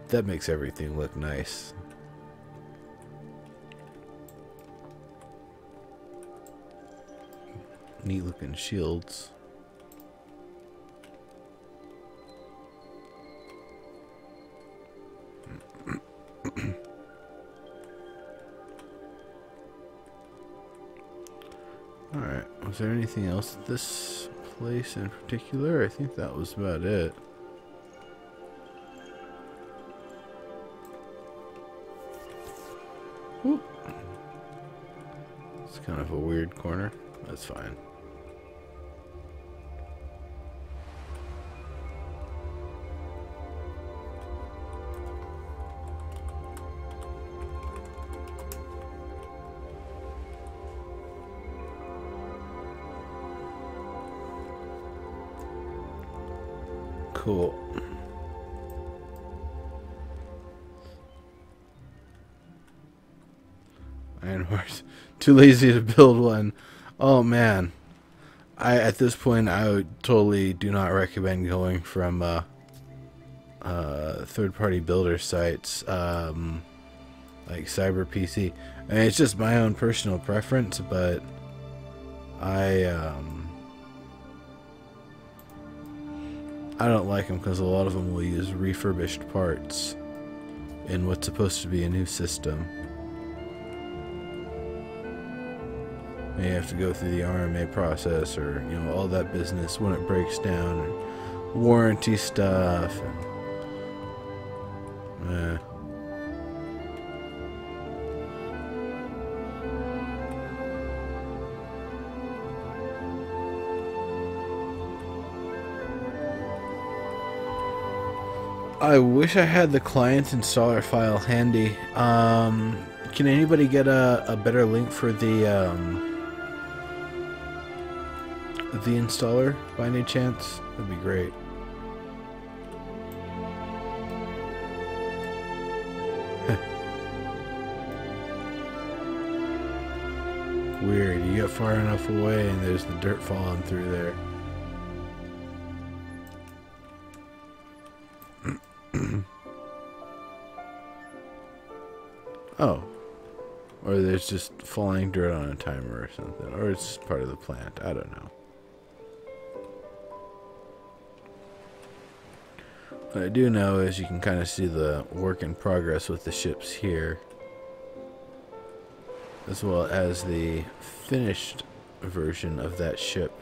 that makes everything look nice. Neat looking shields. Alright, was there anything else at this place in particular. I think that was about it. Whoop. It's kind of a weird corner. That's fine. Cool. Iron horse. Too lazy to build one. Oh man. At this point I would totally do not recommend going from third-party builder sites like Cyber PC. I mean, it's just my own personal preference, but I don't like them because a lot of them will use refurbished parts in what's supposed to be a new system. And you have to go through the RMA process, or you know, all that business when it breaks down, and warranty stuff. And, I wish I had the client installer file handy. Can anybody get a better link for the installer by any chance? That'd be great. Weird. You get far enough away and there's the dirt falling through there. Oh. Or there's just falling dirt on a timer or something. Or it's part of the plant. I don't know. What I do know is you can kind of see the work in progress with the ships here, as well as the finished version of that ship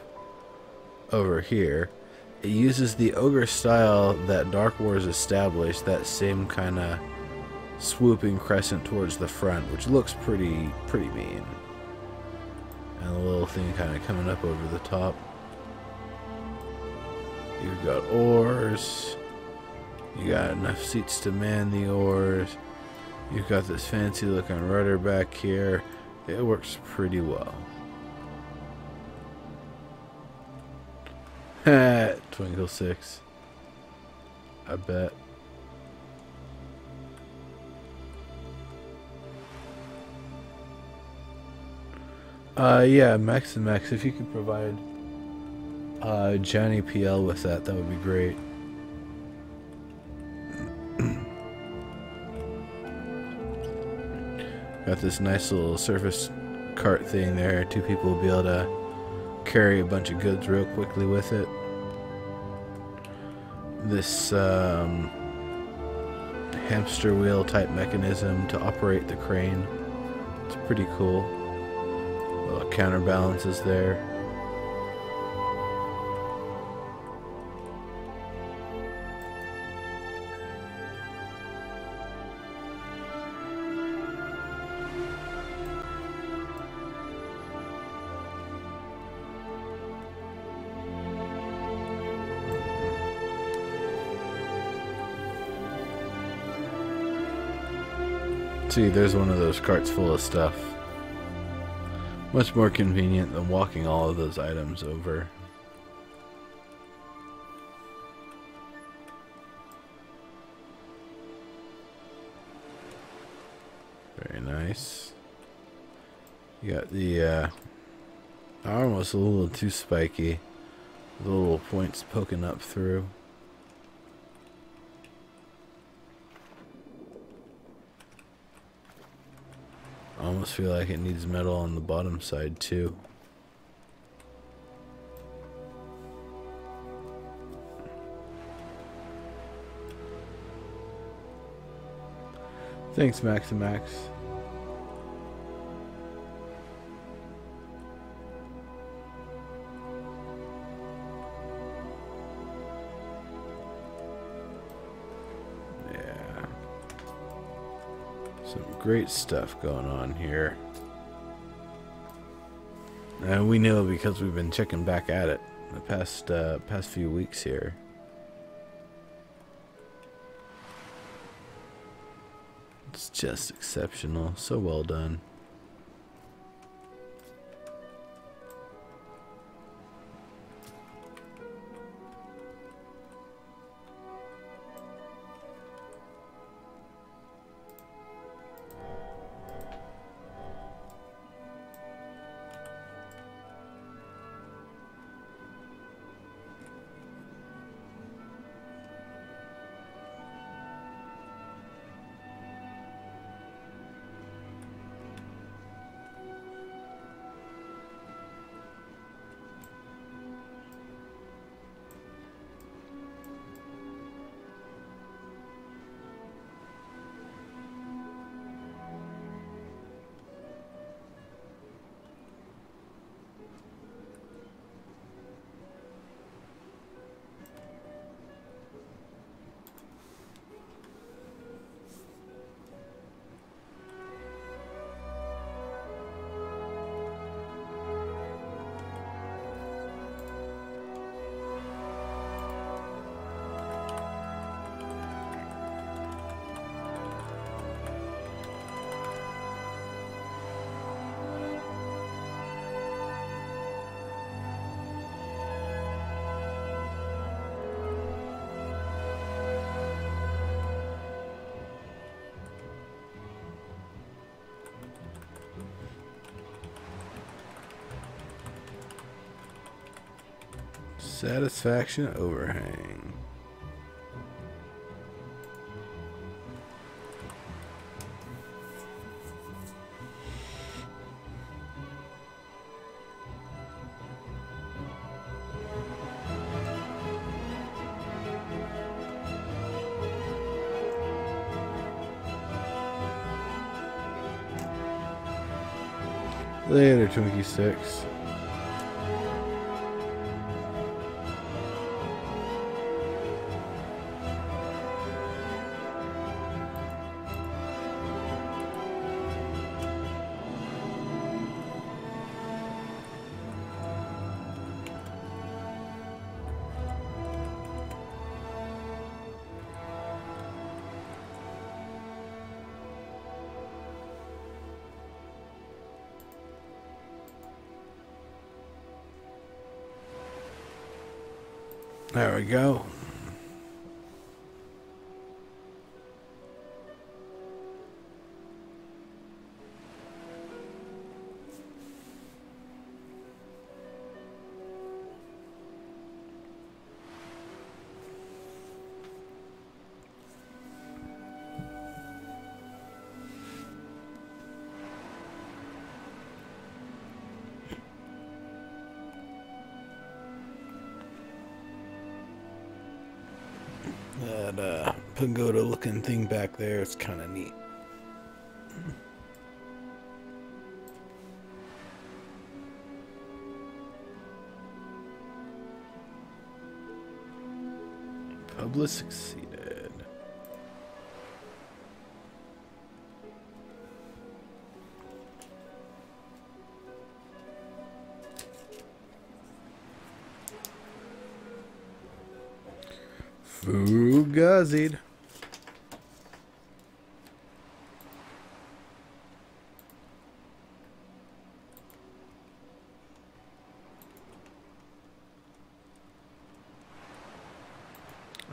over here. It uses the ogre style that Dark Wars established, that same kind of swooping crescent towards the front, which looks pretty mean. And the little thing kind of coming up over the top. You've got oars. You got enough seats to man the oars. You've got this fancy looking rudder back here. It works pretty well. Twinkle 6. I bet. Yeah, Max and Max, if you could provide Johnny PL with that, that would be great. Got this nice little surface cart thing there. 2 people will be able to carry a bunch of goods real quickly with it. This hamster wheel type mechanism to operate the crane. It's pretty cool. Little counterbalances there. See, there's one of those carts full of stuff. Much more convenient than walking all of those items over. Very nice. You got the almost a little too spiky. The little points poking up through. I almost feel like it needs metal on the bottom side too. Thanks, Max and Max. great stuff going on here. And we know because we've been checking back at it the past few weeks here. It's just exceptional. So well done. Satisfaction overhang. Later, Twinkie 6. There we go. That pagoda looking thing back there is kind of neat. Public succeeded. Fugazied.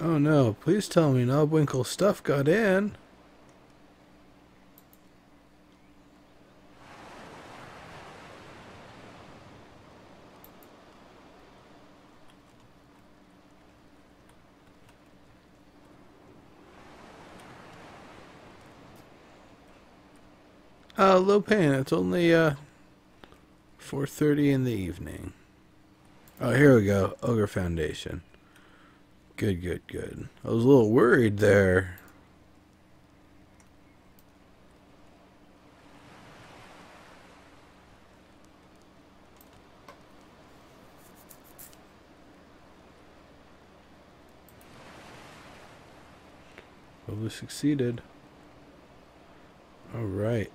Oh no, please tell me Knobwinkle stuff got in. Low pain. It's only 4:30 in the evening. Oh, here we go. Ogre Foundation. Good, good, good. I was a little worried there. Well, we succeeded. All right.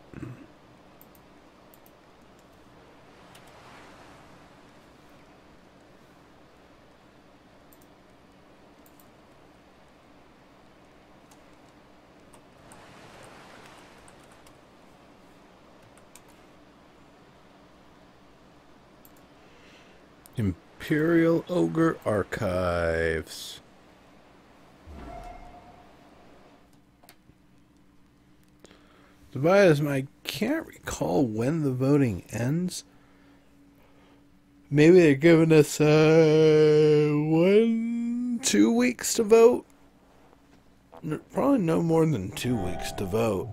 Imperial Ogre Archives. Tobias, I can't recall when the voting ends. Maybe they're giving us 2 weeks to vote. Probably no more than 2 weeks to vote.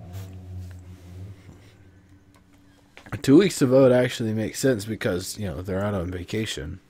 2 weeks to vote actually makes sense because, you know, they're out on vacation.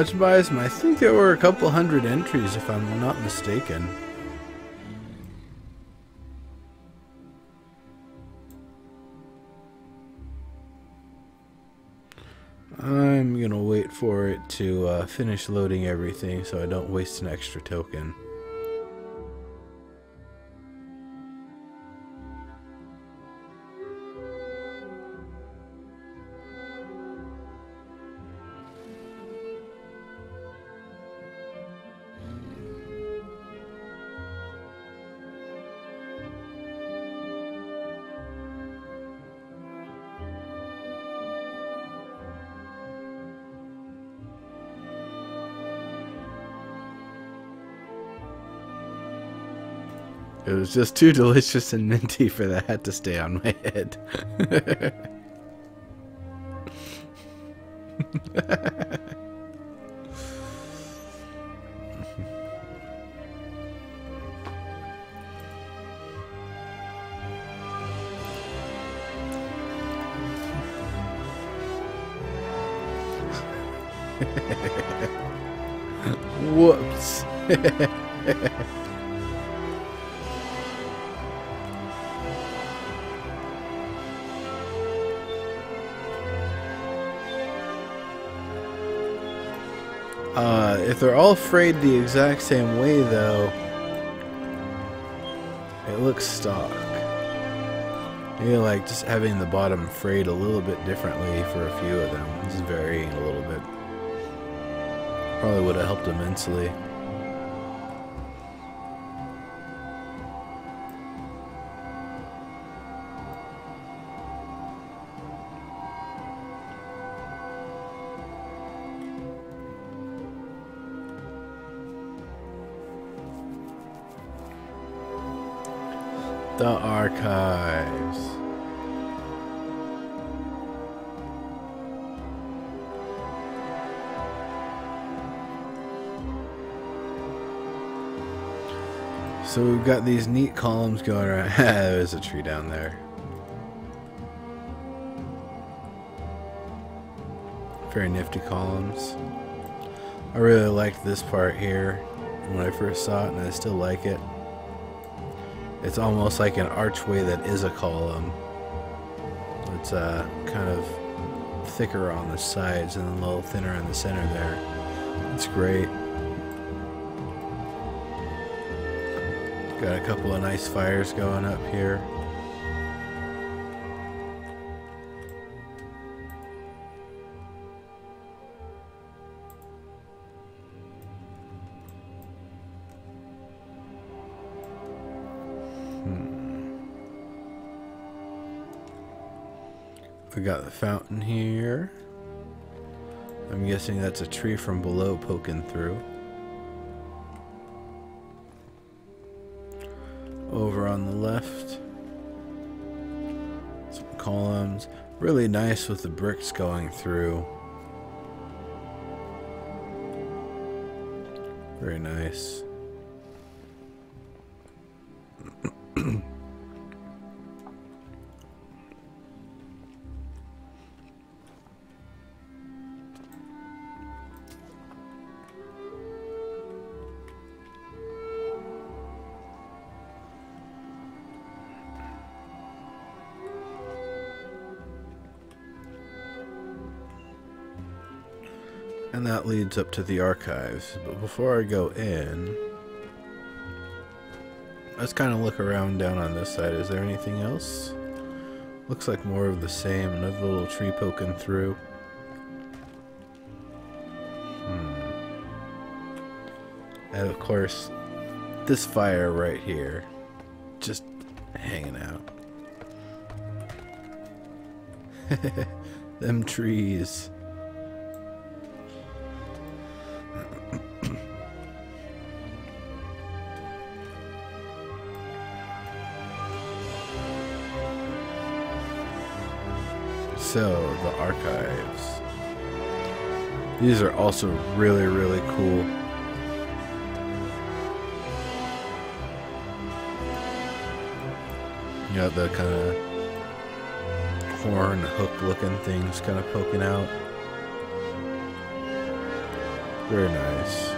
Tobias, I think there were a couple hundred entries, if I'm not mistaken. I'm gonna wait for it to finish loading everything so I don't waste an extra token. It was just too delicious and minty for that to stay on my head. Whoops. If they're all frayed the exact same way, though, it looks stock. Maybe like just having the bottom frayed a little bit differently for a few of them, just varying a little bit, probably would have helped immensely. The archives. So we've got these neat columns going around. There's a tree down there. Very nifty columns. I really liked this part here when I first saw it, and I still like it. It's almost like an archway that is a column. It's kind of thicker on the sides and a little thinner in the center there. It's great. Got a couple of nice fires going up here. We got the fountain here. I'm guessing that's a tree from below poking through. Over on the left, some columns. Really nice with the bricks going through. Very nice. And that leads up to the archives. But before I go in, let's kind of look around down on this side. Is there anything else? Looks like more of the same. Another little tree poking through. And of course, this fire right here, just hanging out. Them trees. So, the archives. These are also really, really cool. You got the kind of horn hook looking things kind of poking out. Very nice.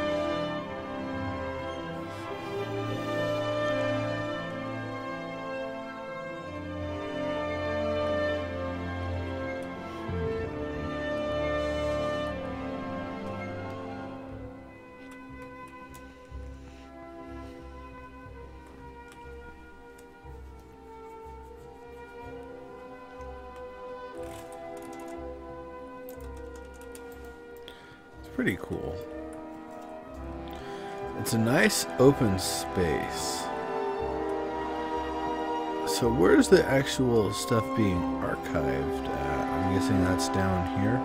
Pretty cool. It's a nice open space. So where's the actual stuff being archived at? I'm guessing that's down here.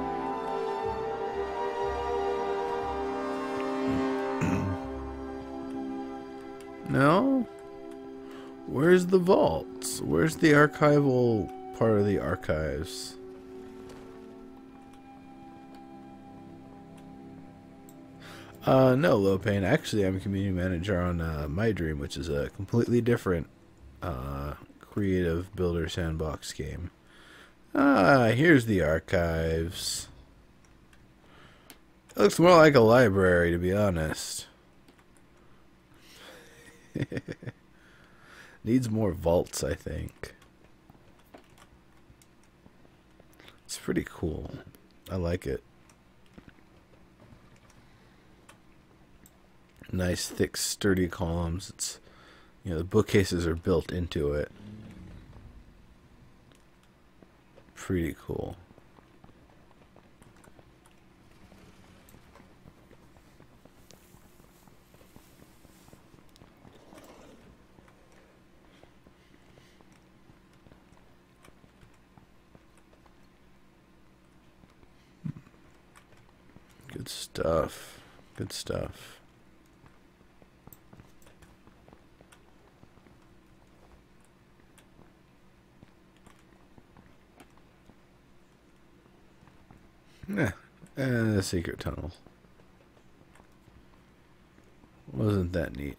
No? Where's the vaults? Where's the archival part of the archives? No, Lopain. Actually, I'm a community manager on My Dream, which is a completely different creative builder sandbox game. Here's the archives. It looks more like a library, to be honest. Needs more vaults, I think. It's pretty cool. I like it. Nice, thick, sturdy columns. It's, you know, the bookcases are built into it. Pretty cool. Good stuff. Good stuff. Yeah, and the secret tunnel. Wasn't that neat?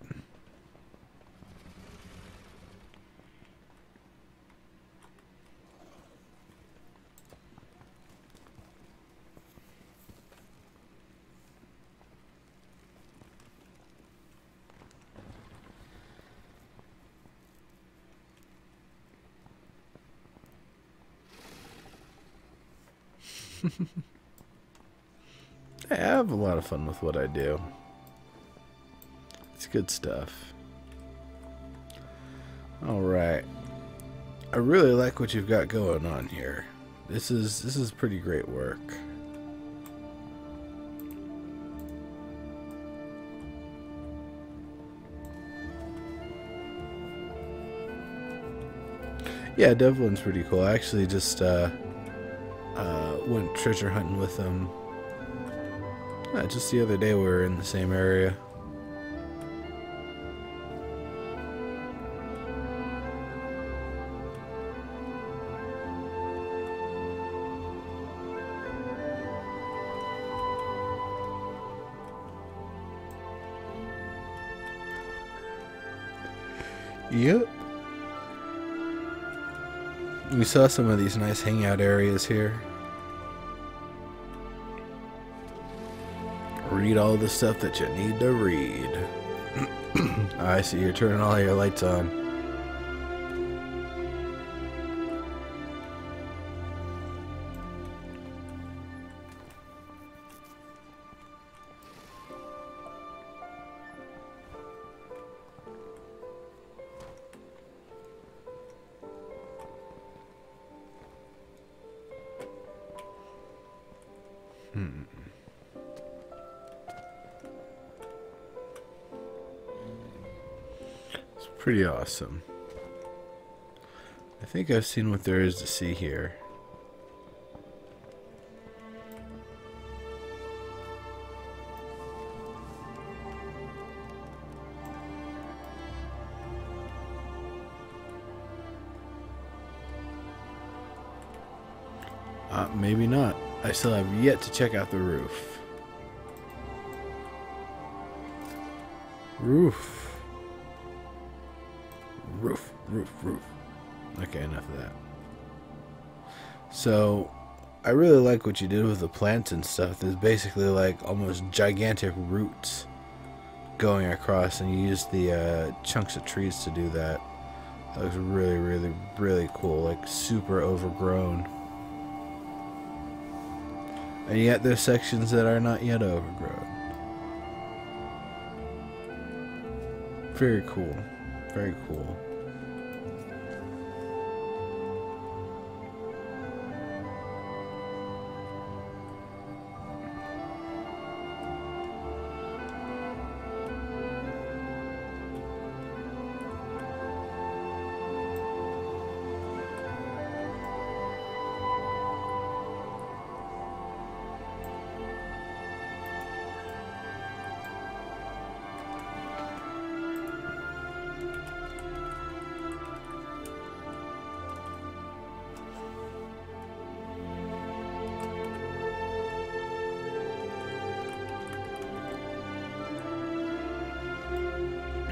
I have a lot of fun with what I do. It's good stuff. Alright. I really like what you've got going on here. This is pretty great work. Yeah, Devlin's pretty cool. I actually just went treasure hunting with him Just the other day we were in the same area. Yep. We saw some of these nice hangout areas here. Read all the stuff that you need to read. I see you're turning all your lights on. It's pretty awesome. I think I've seen what there is to see here. Maybe not. I still have yet to check out the roof. Roof. Okay, enough of that. So, I really like what you did with the plants and stuff. There's basically like almost gigantic roots going across, and you use the chunks of trees to do that. That looks really, really, really cool. Like super overgrown. And yet there's sections that are not yet overgrown. Very cool. Very cool.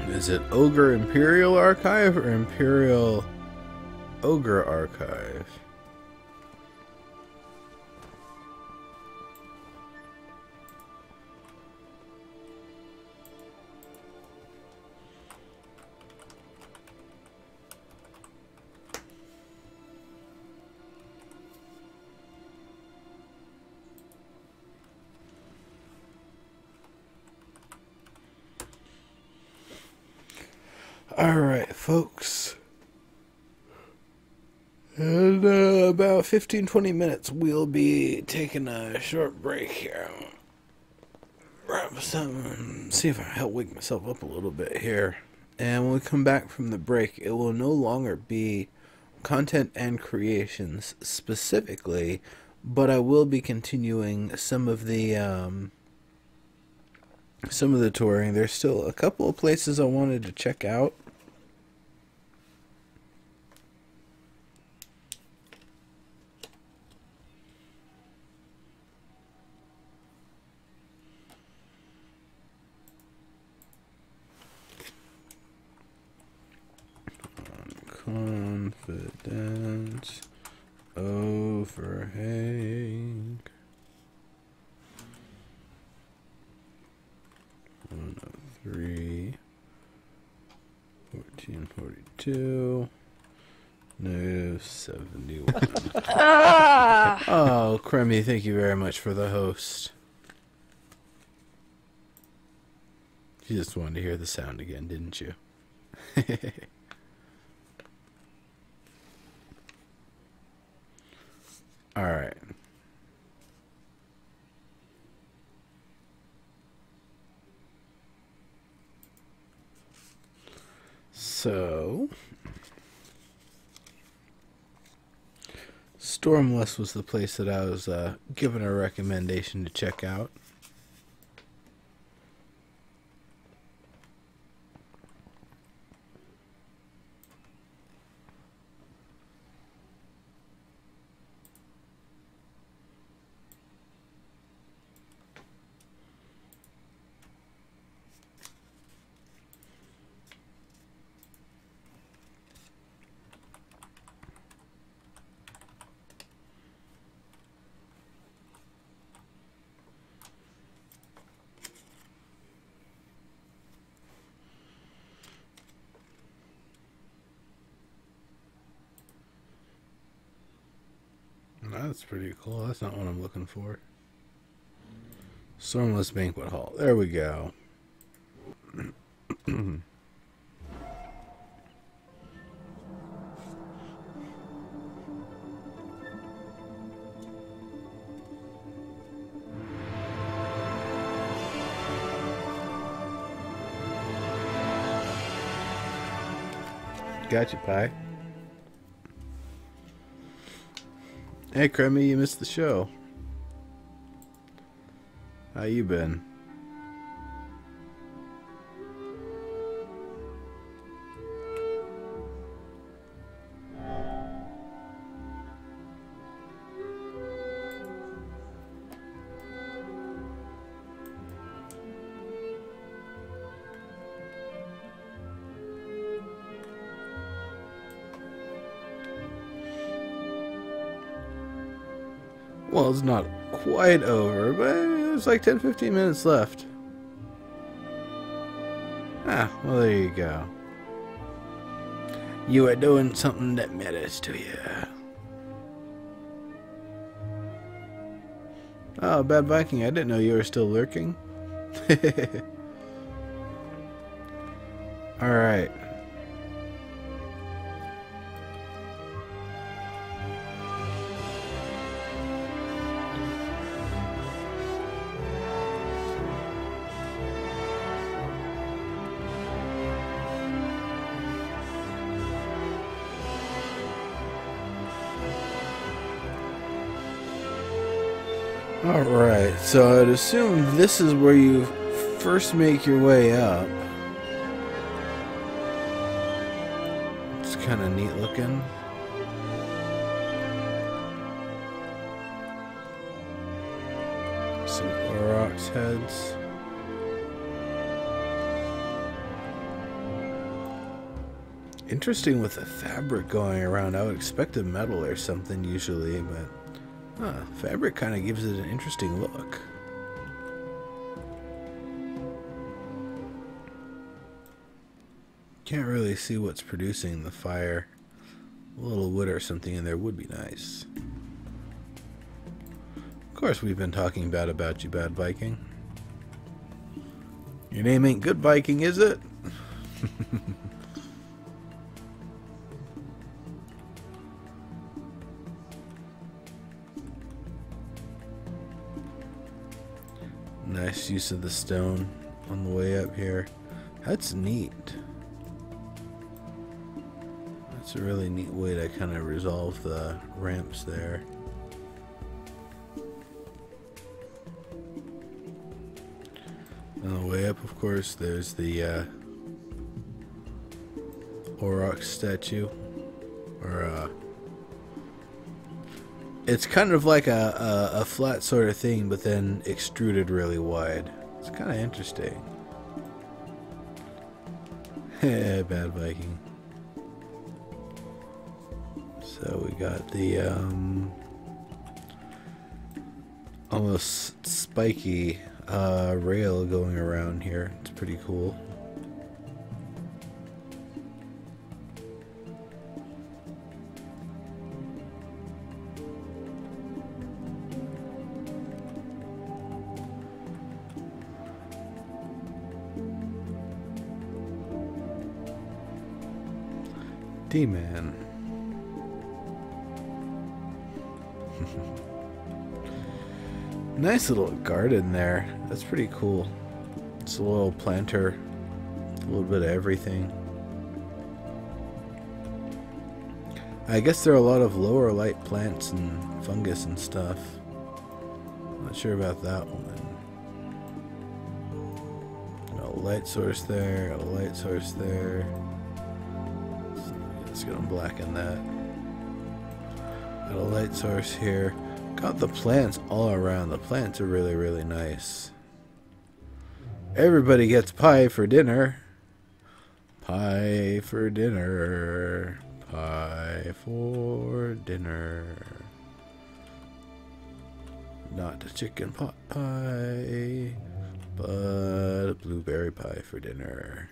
Is it Ogre Imperial Archive or Imperial Ogre Archive? Alright, folks. In about 15-20 minutes, we'll be taking a short break here. Grab something, see if I can help wake myself up a little bit here. And when we come back from the break, it will no longer be content and creations specifically, but I will be continuing some of the touring. There's still a couple of places I wanted to check out. Confidence overhang 103 1442 -71. Oh, Cremmy, thank you very much for the host. You just wanted to hear the sound again, didn't you? All right. So, Stormless was the place that I was given a recommendation to check out. That's pretty cool. That's not what I'm looking for. Stormless Banquet Hall. There we go. Gotcha, Pie. Hey, Cremmy, you missed the show. How you been? Well, it's not quite over, but there's like 10-15 minutes left. Ah, well, there you go. You are doing something that matters to you. Oh, Bad Viking, I didn't know you were still lurking. Alright. Alright, so I'd assume this is where you first make your way up. It's kind of neat looking. Some Aurochs heads. Interesting with the fabric going around. I would expect a metal or something usually, but fabric kind of gives it an interesting look. Can't really see what's producing the fire. A little wood or something in there would be nice. Of course, we've been talking bad about you, Bad Viking. Your name ain't Good Viking, is it? Nice use of the stone on the way up here. That's neat. That's a really neat way to kind of resolve the ramps there. On the way up, of course, there's the Auroch statue. Or it's kind of like a flat sort of thing, but then extruded really wide. It's kind of interesting. Bad Viking. So we got the almost spiky rail going around here. It's pretty cool. D-Man. Nice little garden there. That's pretty cool. It's a little planter. A little bit of everything. I guess there are a lot of lower light plants and fungus and stuff. Not sure about that one. Got a light source there. Got a light source there. It's gonna blacken that. Got a light source here. Got the plants all around. The plants are really, really nice. Everybody gets pie for dinner. Pie for dinner. Pie for dinner. Not a chicken pot pie, but a blueberry pie for dinner.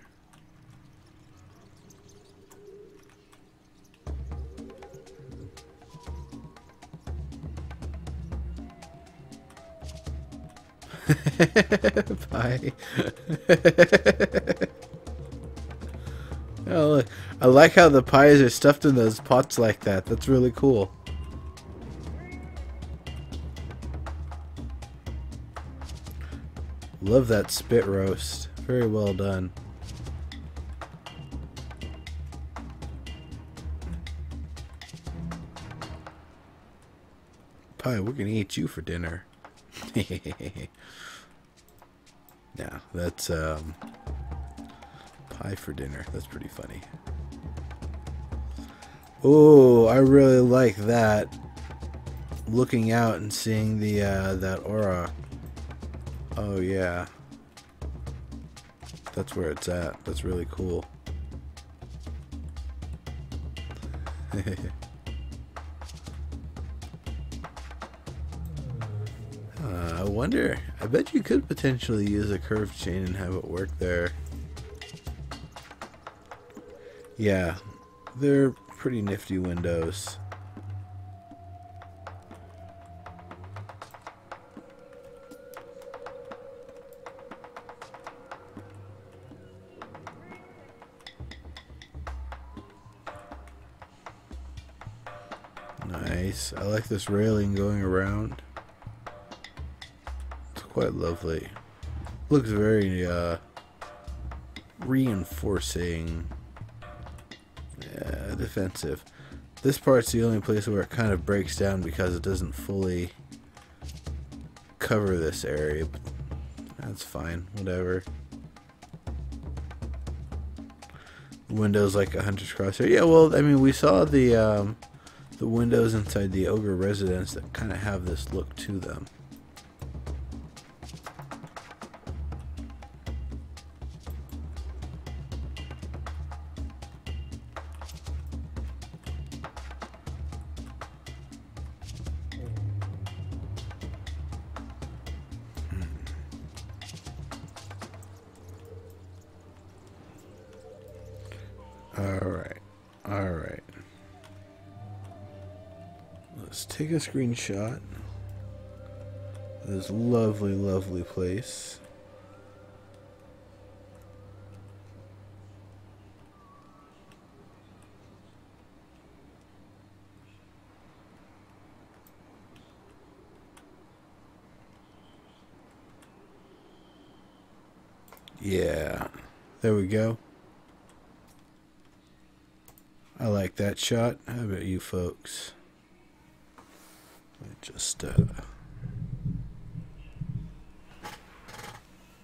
Pie. Oh, look. I like how the pies are stuffed in those pots like that. That's really cool. Love that spit roast. Very well done. Pie, we're gonna eat you for dinner. Yeah, that's pie for dinner. That's pretty funny. Oh, I really like that. Looking out and seeing the that aura. Oh yeah. That's where it's at. That's really cool. I wonder. I bet you could potentially use a curved chain and have it work there. Yeah, they're pretty nifty windows. Nice. I like this railing going around. It's quite lovely. Looks very reinforcing. Yeah, defensive. This part's the only place where it kind of breaks down because it doesn't fully cover this area. But that's fine. Whatever. Windows like a hunter's crosshair. Yeah, well, I mean, we saw the windows inside the ogre residence that kind of have this look to them. Alright. Alright. Let's take a screenshot of this lovely, lovely place. Yeah. There we go. I like that shot. How about you folks? Let me just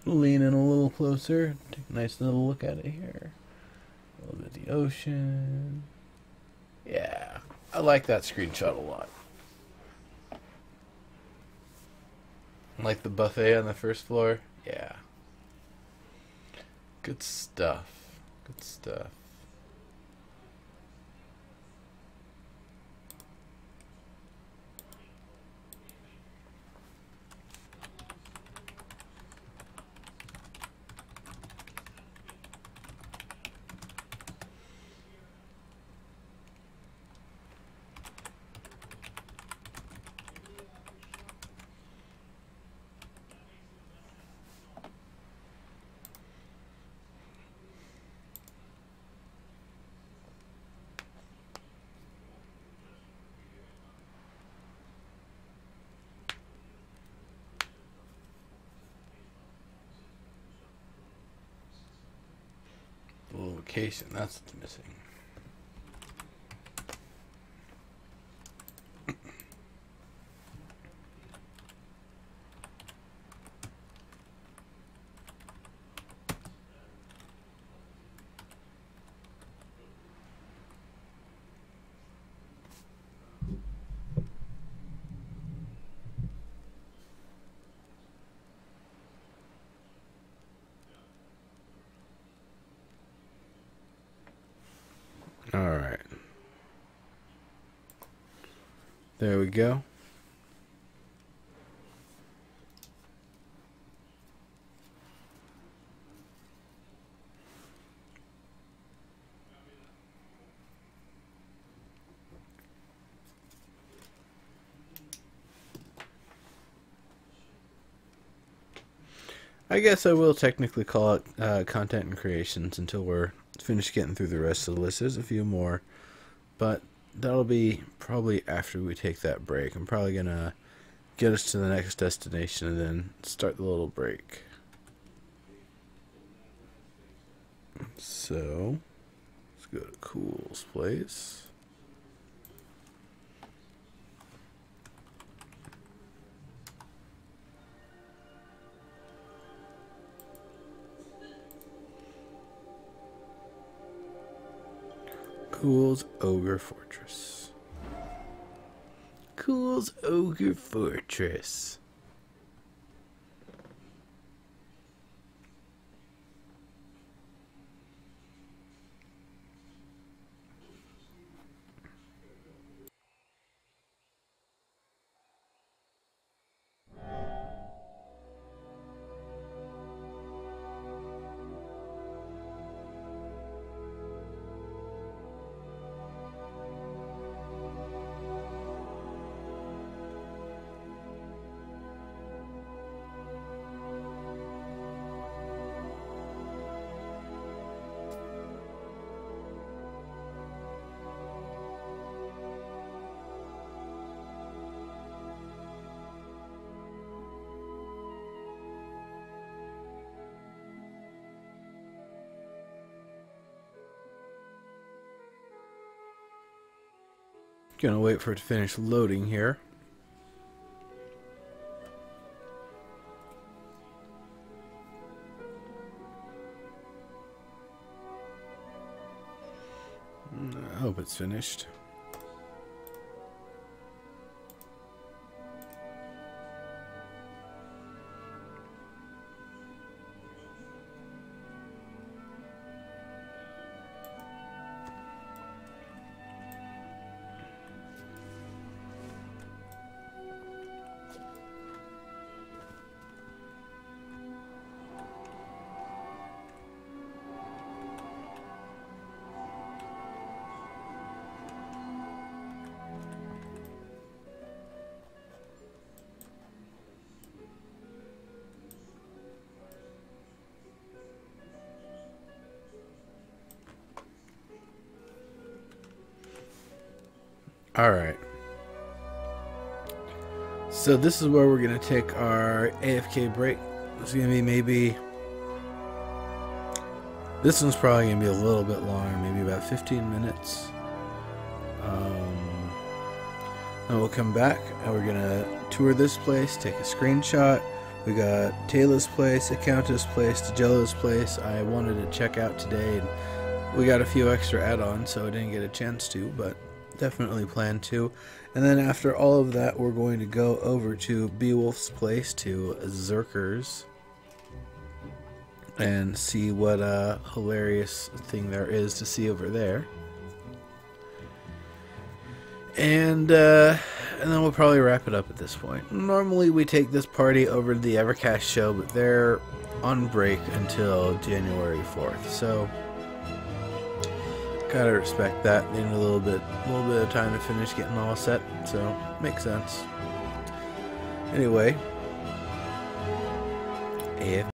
lean in a little closer. Take a nice little look at it here. A little bit of the ocean. Yeah, I like that screenshot a lot. Like the buffet on the first floor. Yeah. Good stuff. Good stuff. Location, that's what's missing. Alright. There we go. I guess I will technically call it content and creations until we're finished getting through the rest of the list. There's a few more, but that'll be probably after we take that break. I'm probably going to get us to the next destination and then start the little break. So, let's go to Cool's place. Cool's Ogre Fortress. Cool's Ogre Fortress. Gonna wait for it to finish loading here. I hope it's finished. Alright. So this is where we're going to take our AFK break. It's going to be maybe... This one's probably going to be a little bit longer, maybe about 15 minutes. Then we'll come back and we're going to tour this place, take a screenshot. We got Taylor's place, Accounta's place, Tajella's place. I wanted to check out today, and we got a few extra add-ons, so I didn't get a chance to, but definitely plan to. And then after all of that, we're going to go over to Beowulf's place, to Zerker's, and see what hilarious thing there is to see over there. And then we'll probably wrap it up at this point. Normally we take this party over to the Evercast show, but they're on break until January 4th, so gotta respect that. They need a little bit of time to finish getting all set, so makes sense. Anyway, AF